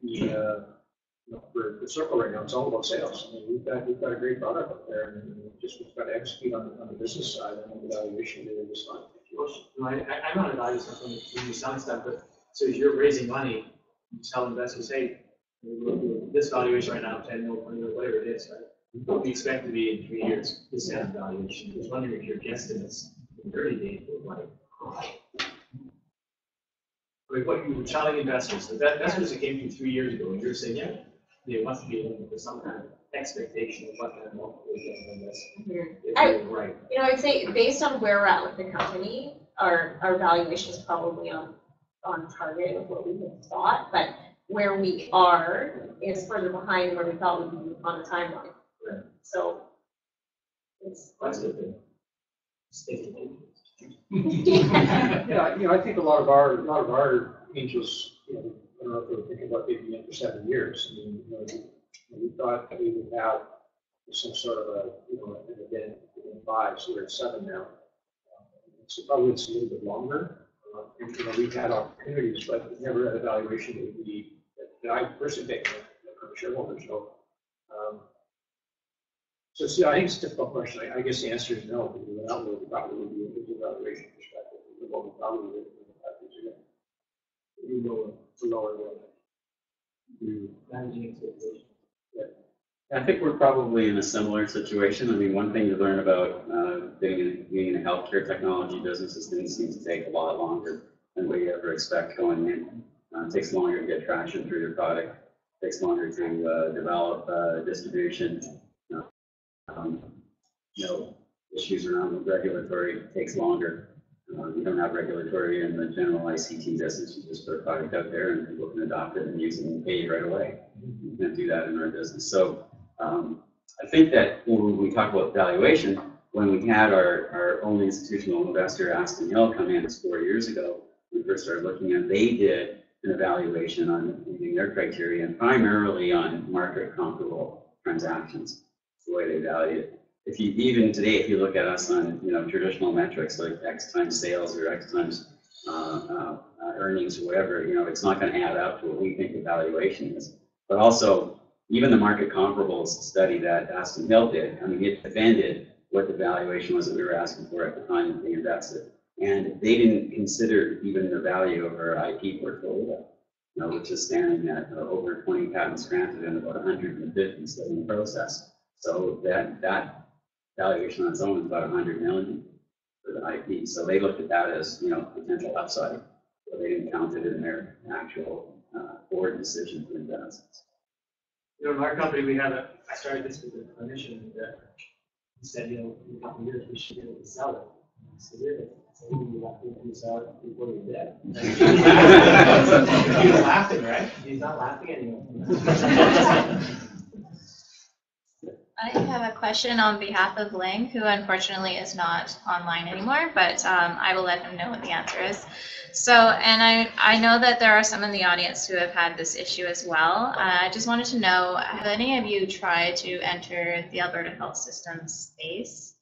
for Circle right now, it's all about sales. I mean, we've got a great product up there, and we've got to execute on the business side and on the valuation that is fine. I'm not evaluating something when you selling stuff, but so if you're raising money, you tell investors, hey, this valuation right now, 10 mil, 20 mil, whatever it is, right? What we expect to be in 3 years, this kind of valuation. I was wondering if your guesstimates in the early days were like, what you were telling investors, the investors that came to you 3 years ago, and you're saying, yeah, there must be looking for some kind of expectation of what kind of multiple on this. Right. I'd say based on where we're at with the company, our valuation is probably on target with what we had thought, but where we are is further behind where we thought we'd be on the timeline. Right. So that's a good thing. Yeah, I think a lot of our angels, I don't know if they were thinking about maybe in for 7 years. I mean, we thought that we would have some sort of an event in 5, so we're at 7 now. So probably it's a little bit longer. We've had opportunities, but we've never had a valuation that I personally think from shareholders. So see, I think it's a difficult question. I guess the answer is no, because without it, probably would be a good valuation perspective. What we probably would to lower the managing expectations. I think we're probably in a similar situation. I mean, one thing to learn about being in a healthcare technology business is things seem to take a lot longer than what you ever expect going in. It takes longer to get traction through your product. It takes longer to develop distribution. Issues around regulatory takes longer. You don't have regulatory in the general ICT business. You just put a product out there and people can adopt it and use it and pay you right away. You can't do that in our business. So I think that when we talk about valuation, when we had our own institutional investor, Aston Hill, come in 4 years ago, we first started looking at, they did an evaluation on using their criteria and primarily on market comparable transactions. That's the way they value it. Even today, if you look at us on traditional metrics like X times sales or X times earnings or whatever, it's not going to add up to what we think the valuation is. But also, even the market comparables study that Aston Hill did, I mean, it defended what the valuation was that we were asking for at the time that they invested. And they didn't consider even the value of our IP portfolio, which is standing at over 20 patents granted and about 150 still in process. So that valuation on its own is about 100 million for the IP. So they looked at that as, potential upside. So they didn't count it in their actual board decision to invest. In our company, I started this with a clinician, and he said, in a couple of years, we should be able to sell it. I said, really? So we can sell it before we're dead. He was laughing, right? He's not laughing anymore. I have a question on behalf of Ling, who unfortunately is not online anymore, but I will let him know what the answer is. So, and I know that there are some in the audience who have had this issue as well. I just wanted to know, have any of you tried to enter the Alberta health system space?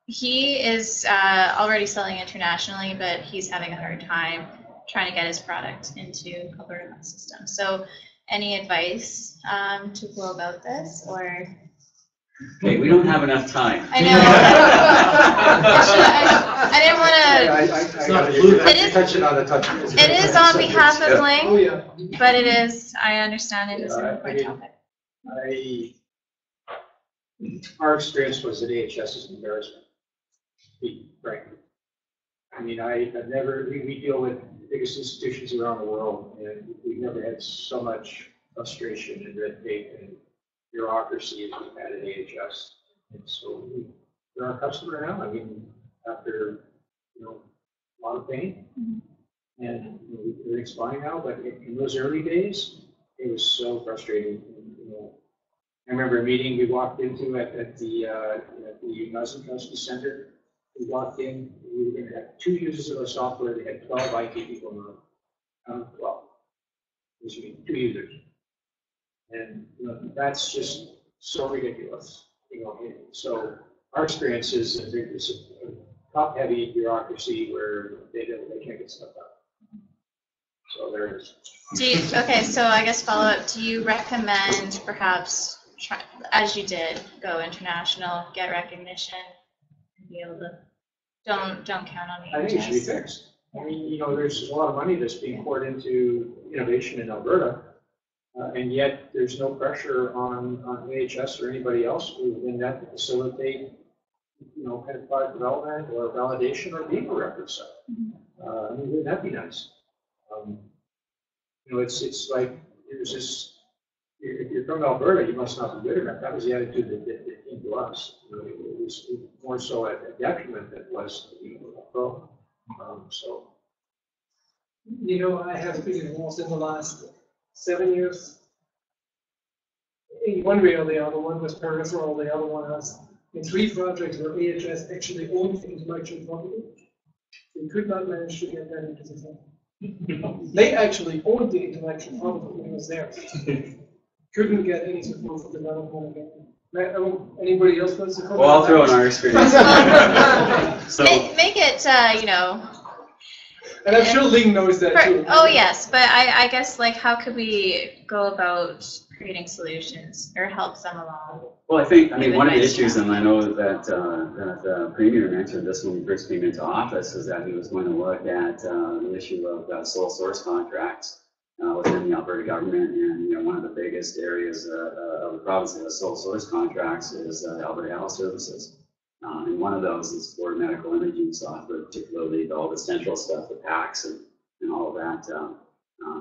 He is already selling internationally, but he's having a hard time trying to get his product into Alberta health system. So, any advice to go about this, or? Okay, we don't have enough time. I know. I didn't want to. It is on behalf of Ling, but it is. I understand it is an important topic. Our experience was that AHS is an embarrassment, to be frank. I mean, I've never, we deal with the biggest institutions around the world, and we've never had so much frustration and red tape and bureaucracy as we've had at AHS. And so they're our customer now. I mean, after, a lot of pain, and everything's fine now, but in those early days, it was so frustrating. I remember a meeting we walked into at the Muslim Justice Center. We walked in, we were going to have 2 users of our software. They had 12 IT people in the room. 12. This would be 2 users. And that's just so ridiculous. So our experience is it's a top-heavy bureaucracy where they can't get stuff done. So there's. Okay, so I guess follow up. Do you recommend perhaps, as you did, go international, get recognition, and be able to don't count on the I think it should be fixed. I mean, there's a lot of money that's being poured into innovation in Alberta, and yet there's no pressure on AHS or anybody else within that to facilitate, kind of product development or validation or being a reference site. I mean, wouldn't that be nice? It's like there's this. If you're from Alberta, you must not be good enough. That was the attitude that came to us. It was more so a detriment than it was a pro. So. I have been involved in the last 7 years. In one way or the other, one was peripheral, the other one has in 3 projects where AHS actually owned the intellectual property. They could not manage to get that into the fund. They actually owned the intellectual property when it was there. Couldn't get any support for development again. Anybody else wants to comment? Well, I'll throw in our experience. So make it, And I'm sure Ling knows that too. Oh yes, but I guess how could we go about creating solutions or help them along? Well, I mean, one of the issues, and I know that the Premier mentioned this when we first came into office, is that he was going to look at the issue of sole source contracts within the Alberta government, and one of the biggest areas of the province that has sole source contracts is Alberta Health Services. And one of those is for medical imaging software, particularly all the central stuff, the PACS and all of that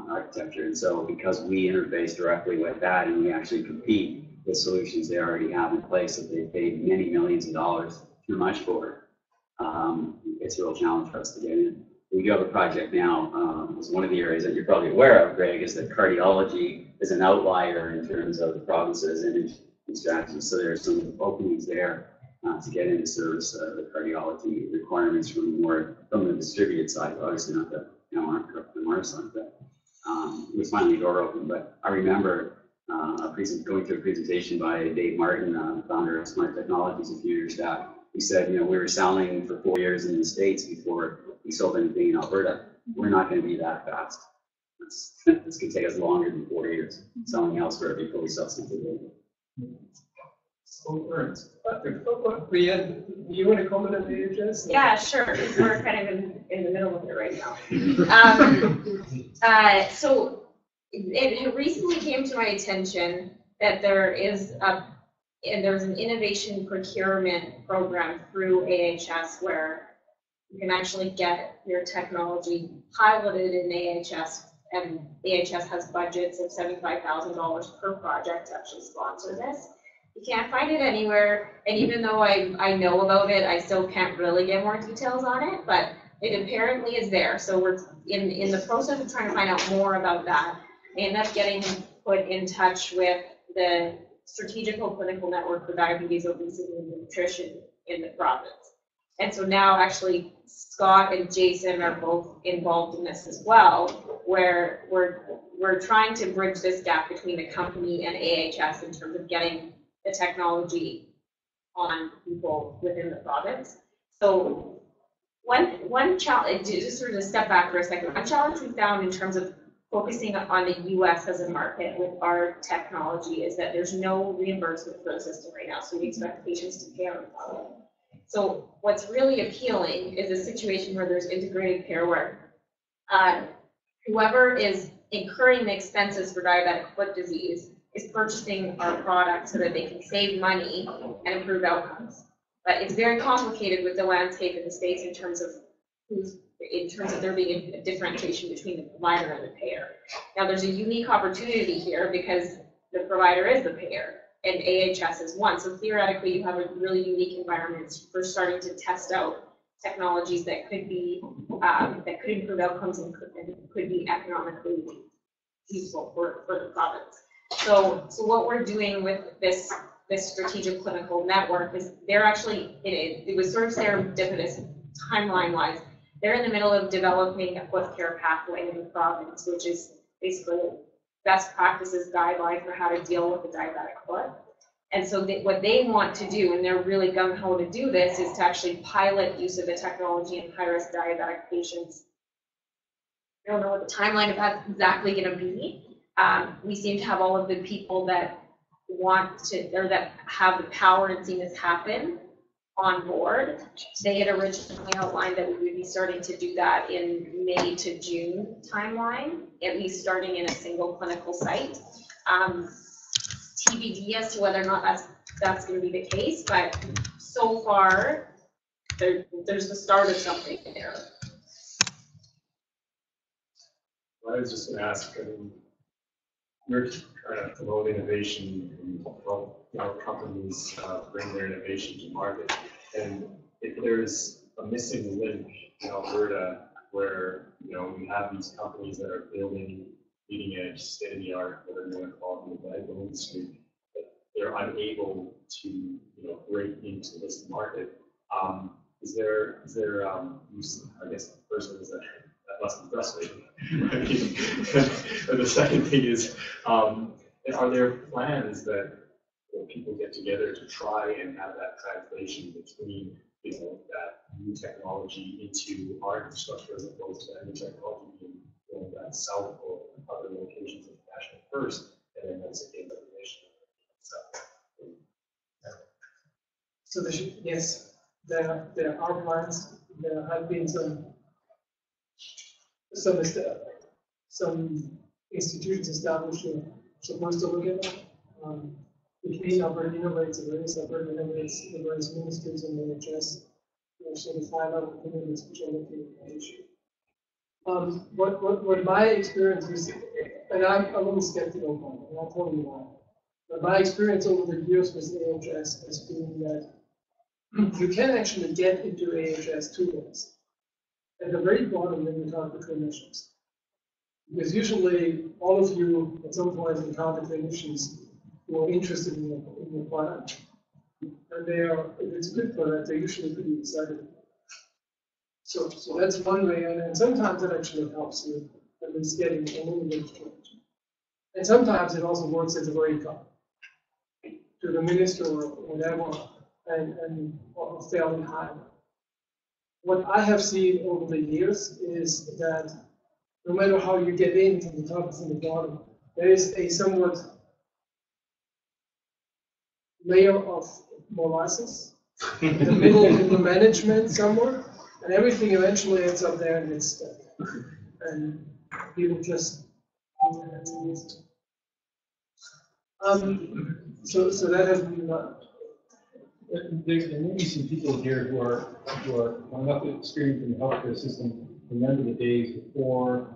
architecture. And so because we interface directly with that and we actually compete with solutions they already have in place that they've paid many millions of dollars too much for, it's a real challenge for us to get in. We do have a project now. It's one of the areas that you're probably aware of, Greg, is that cardiology is an outlier in terms of the province's imaging strategy. So there's some openings there to get into service the cardiology requirements from the distributed side, obviously not the MR side, but it was finally door open. But I remember going through a presentation by Dave Martin, founder of Smart Technologies, a few years back. He said, we were selling for 4 years in the States before we sold anything in Alberta. We're not going to be that fast. This could take us longer than 4 years selling elsewhere before we sell something. Breanne, do you want to comment on the AHS? Yeah, sure. We're kind of in the middle of it right now. So it recently came to my attention that there is a and there's an innovation procurement program through AHS where you can actually get your technology piloted in AHS, and AHS has budgets of $75,000 per project to actually sponsor this. You can't find it anywhere, and even though I know about it, I still can't really get more details on it, but it apparently is there. So we're in the process of trying to find out more about that. I ended up getting put in touch with the Strategical Clinical Network for Diabetes, Obesity, and Nutrition in the province. And so now actually Scott and Jason are both involved in this as well, where we're trying to bridge this gap between the company and AHS in terms of getting the technology on people within the province. So one challenge, just sort of step back for a second, one challenge we found in terms of focusing on the US as a market with our technology is that there's no reimbursement for the system right now, so we expect patients to pay out of pocket. So what's really appealing is a situation where there's integrated care where whoever is incurring the expenses for diabetic foot disease is purchasing our product so that they can save money and improve outcomes. But it's very complicated with the landscape in the States in terms of there being a differentiation between the provider and the payer. Now there's a unique opportunity here because the provider is the payer and AHS is one. So theoretically you have a really unique environment for starting to test out technologies that could be that could improve outcomes and could be economically useful for the province. So what we're doing with this strategic clinical network is they're actually, it was sort of serendipitous timeline-wise. They're in the middle of developing a foot care pathway in the province, which is basically best practices guideline for how to deal with the diabetic foot. And so what they want to do, and they're really gung-ho to do this, is to actually pilot use of the technology in high-risk diabetic patients. I don't know what the timeline of that's exactly going to be. We seem to have all of the people that want to, or that have the power in seeing this happen on board. They had originally outlined that we would be starting to do that in May to June timeline, at least starting in a single clinical site. TBD as to whether or not that's going to be the case, but so far there's the start of something there. Well, I was just going to ask, we're trying to promote innovation and help companies bring their innovation to market. And if there's a missing link in Alberta where, we have these companies that are building leading edge, state-of-the-art, whatever you want to call it, in the medical industry, but they're unable to, break into this market. Is there, I guess the first one is that must be frustrating. But the second thing is, are there plans that people get together to try and have that translation between, that new technology into our infrastructure as opposed to any technology being that south or other locations international first, and then that's again the nation. So yes, there are plans. There have been some institutions established who are supposed to look at that. Between Alberta Innovates and various Alberta Innovates, the various ministries and the NHS, there are sort of 5 other committees which are looking at the issue. What my experience is, and I'm a little skeptical about it, and I'll tell you why. But my experience over the years with AHS has been that you can actually get into AHS 2 ways. At the very bottom, when you talk to clinicians, because usually all of you at some point encounter clinicians who are interested in your product, and they are, if it's a good product, they're usually pretty excited. So that's one way, and sometimes it actually helps you at least getting a little bit of traction. And sometimes it also works at the very top, to the minister or whatever, and fairly high. What I have seen over the years is that no matter how you get in from the top and the bottom, there is a somewhat layer of molasses in the middle in the management somewhere, and everything eventually ends up there and it's stuck. And people just So that has been There may be some people here who are enough experienced in the healthcare system, remember the days before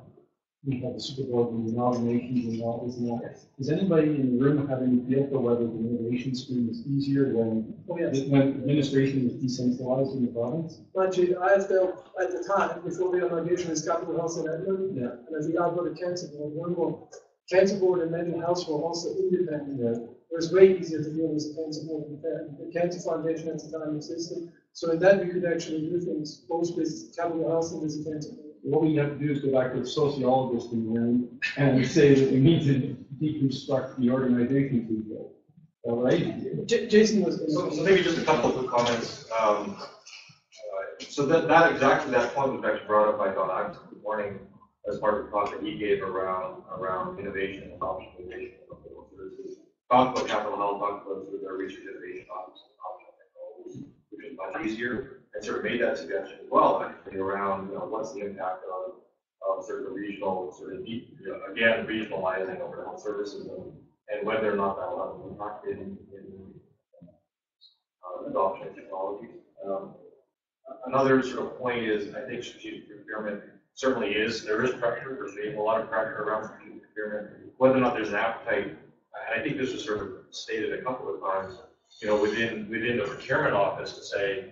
we had the Super Bowl and the nominations and all this and that. Does anybody in the room have any feel for whether the innovation stream is easier when administration was decentralized in the province? Actually, ISL at the time, before the amalgamation, is Capital Health in Edmonton, and as the Alberta Cancer Board, one more. Cancer Board and mental health were also independent. It was way easier to deal with the Cancer Board and the Cancer Foundation at the time existed. So in that, we could actually do things both with Capital Health and with the Cancer Board. What we have to do is go back to the sociologist in the room and say that we need to deconstruct the organization people. All right? Jason was. So maybe just a couple of quick comments. So that exactly that point was actually brought up by Don Ives this morning as part of the talk that he gave around innovation and adoption of innovation and local services. Talked about Capital Health, talked about sort of their research innovation office and optional technologies, which is much easier. And sort of made that suggestion as well, actually, around what's the impact of sort of the regional, sort of again regionalizing of the health services and whether or not that will have an impact in adoption of technologies. Another sort of point is, I think strategic procurement certainly there is pressure. There's being a lot of pressure around strategic procurement. Whether or not there's an appetite, and I think this was sort of stated a couple of times, within the procurement office to say,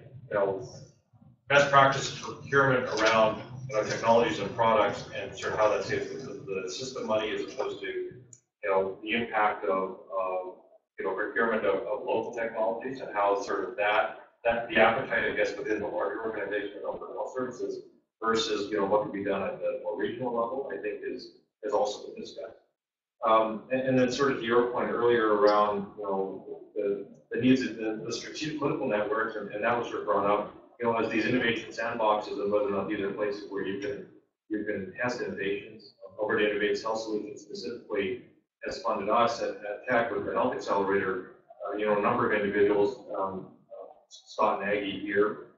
best practices for procurement around technologies and products and sort of how that saves the system money as opposed to the impact of procurement of local technologies and how sort of that the appetite, I guess, within the larger organization of health services versus what can be done at the more regional level, I think is also been discussed. And then sort of to your point earlier around the needs of the strategic political networks, and that was sort of brought up, as these innovation sandboxes and whether or not these are places where you can test innovations. Alberta Innovates Health Solutions specifically has funded us at Tech with the Health Accelerator, a number of individuals, Scott and Aggie here,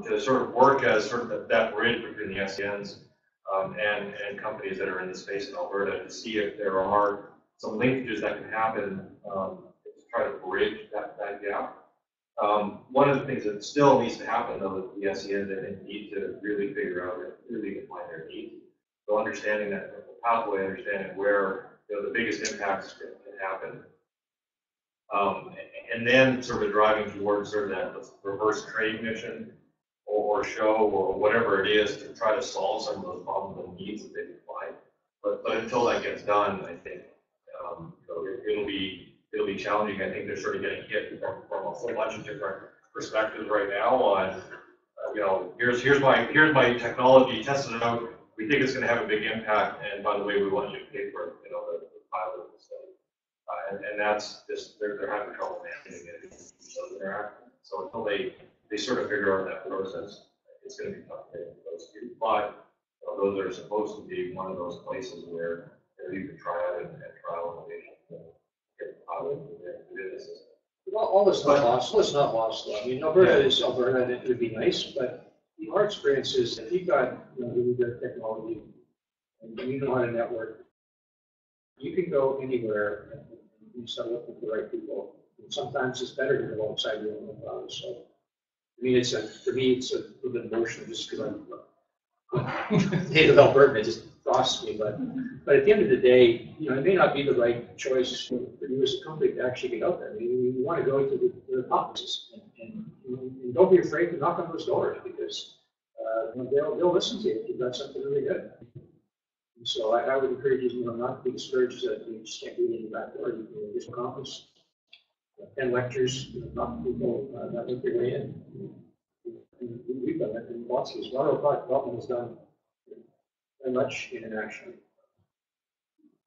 to sort of work as sort of that bridge between the SENs and companies that are in the space in Alberta to see if there are some linkages that can happen to try to bridge that gap. One of the things that still needs to happen, though, is the SENs need to really figure out and really define their needs. So understanding that pathway, understanding where the biggest impacts can happen, and then sort of driving towards sort of that reverse trade mission or show or whatever it is to try to solve some of those problems and needs that they can find. But until that gets done, I think it'll be challenging. I think they're sort of getting hit from a whole bunch of different perspectives right now on, here's my technology, tested it out. We think it's going to have a big impact, and by the way, we want you to pay for the pilot of the study. And that's just they're having trouble managing it. So until they sort of figure out that process, it's going to be tough to get those two. But those are supposed to be one of those places where you can try out and trial innovation. Well, all is not lost. All is not lost. I mean, Alberta is Alberta, and it would be nice, but our experience is if you've got really good technology and you know how to network, you can go anywhere and you start looking for the right people. And sometimes it's better to go outside your own province. So, I mean, for me, it's a little bit emotional just because I'm native Albertan. It just crosses me. But at the end of the day, it may not be the right choice for you as a company to actually get out there. I mean, you want to go to the offices and don't be afraid to knock on those doors because they'll listen to you if you've got something really good. And so I would encourage you, not to be discouraged that you just can't do it in the back door. You can just conference, 10 lectures, talk to people, that make your way in. And we've done that in lots of ways. Our product development has done very much internationally.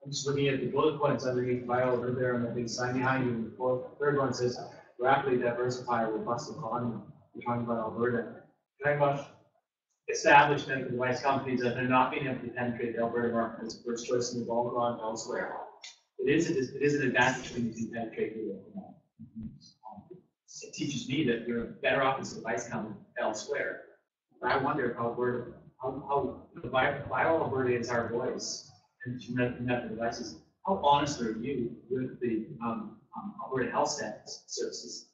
I'm just looking at the bullet points underneath bio over there on the big sign behind you. And the third one says, rapidly diversify a robust economy. We're talking about Alberta. Very much established medical device companies that are not being able to penetrate the Alberta market as first choice and evolve on elsewhere. It is an advantage when you can penetrate the local market. It teaches me that you're better off as a device company elsewhere. But I wonder how vital Alberta is our voice and medical devices. How honest are you with the Alberta Health Services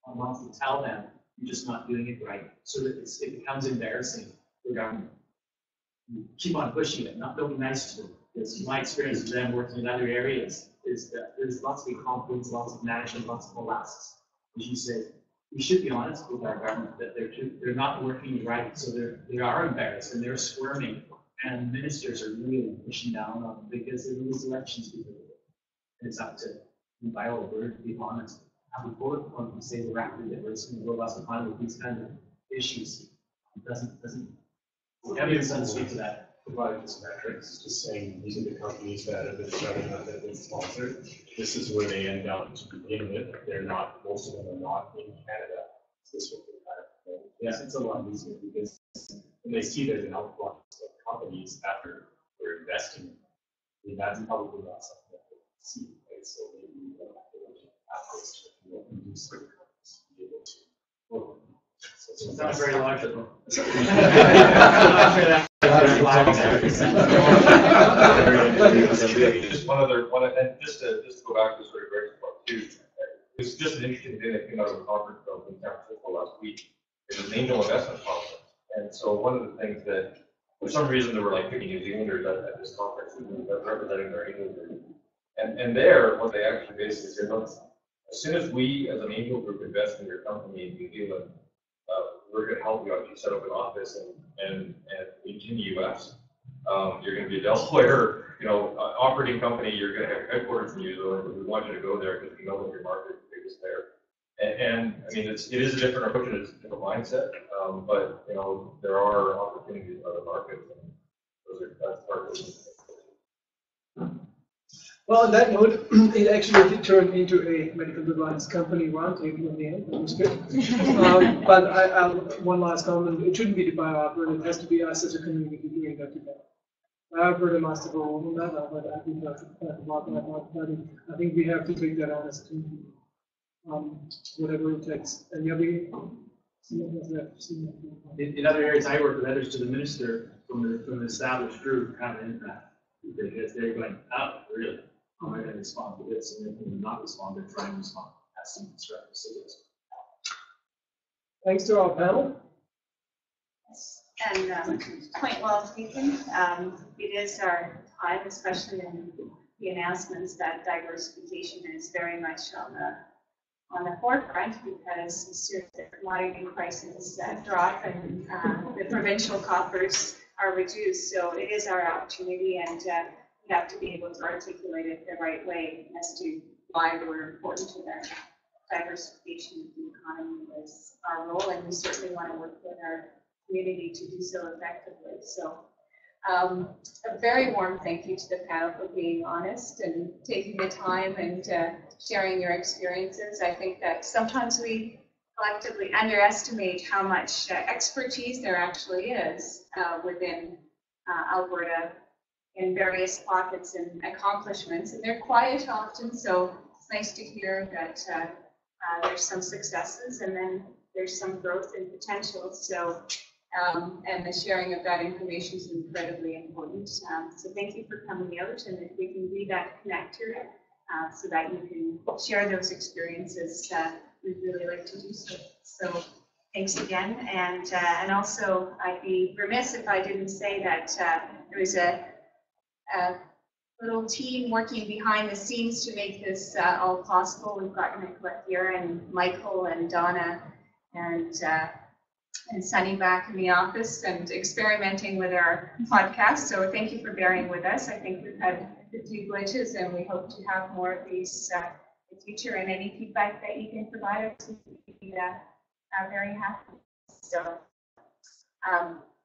wants to tell them you're just not doing it right, so that it becomes embarrassing for government. You keep on pushing it, don't be nice to them. Because my experience with them working in other areas is that there's lots of incompetence, lots of management, lots of molasses. As you say, we should be honest with our government that they're not working right, so they are embarrassed and they're squirming, and ministers are really pushing down on them because they lose elections because of it. And it's up to by all word to be honest. How we vote on them say we're rapidly diverse and robust and fine with these kind of issues. It doesn't evidence doesn't speak to that. Provide this metrics, just saying these are the companies that have been started that have been sponsored. This is where they end up to begin with. They're not, most of them are not in Canada. So this would be kind of, yes, it's a lot easier because when they see there's an outflux of companies after they're investing, I mean, that's probably not something that they see, right? So maybe we don't have to approach to do certain companies to be able to work. So It's not very logical. Just one other one, and just to go back to sort of Greg's point too. It's just an interesting thing that came out of a conference in San Francisco last week. It was an angel investment conference, and so one of the things that, for some reason, there were like 50 New Zealanders at this conference representing their angel group, and there, what they actually basically said, look, as soon as we, as an angel group, invest in your company in New Zealand, we're going to help you out. You set up an office in the U.S. You're going to be a Delaware, operating company. You're going to have headquarters in New Zealand, but we want you to go there because we know that your market is there. And I mean, it is a different approach, it's a different mindset, but there are opportunities in other markets, and that's part of it. Well, on that note, it actually did turn into a medical device company roundtable in the end. That was good. But one last comment: it shouldn't be the BioAlberta. It has to be us as a community doing that together. BioAlberta must have a role in that, but I think that's about that. I think we have to take that on as a community, whatever it takes. And the other, in other areas, I work with others to the minister from the established group have an impact because they're going, oh, really? How am I going to respond to this? And then when not respond, they're trying to respond. That's some constructive solutions. Thanks to our panel. And point well taken. It is our time, especially in the announcements, that diversification is very much on the forefront because as soon as the commodity prices drop and the provincial coffers are reduced, so it is our opportunity, and we have to be able to articulate it the right way as to why we're important to the diversification of the economy is our role, and we certainly want to work with our community to do so effectively. So a very warm thank you to the panel for being honest and taking the time and sharing your experiences. I think that sometimes we collectively underestimate how much expertise there actually is within Alberta in various pockets and accomplishments, and they're quiet often, so it's nice to hear that there's some successes and then there's some growth and potential. So, and the sharing of that information is incredibly important. So thank you for coming out, and if we can be that connector so that you can share those experiences, we'd really like to do so. So thanks again, and also I'd be remiss if I didn't say that there was a little team working behind the scenes to make this all possible. We've got Nicola here and Michael and Donna and Sunny back in the office and experimenting with our podcast. So thank you for bearing with us. I think we've had a few glitches and we hope to have more of these in the future, and any feedback that you can provide us, we'd be very happy. So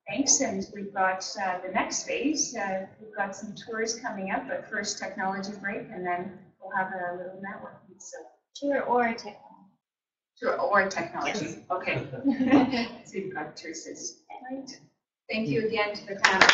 thanks, and we've got the next phase. We've got some tours coming up, but first technology break, and then we'll have a little networking. So tour or technology. Tour or technology. Yes. Okay. So you've got choices. Right. Thank you again to the panel.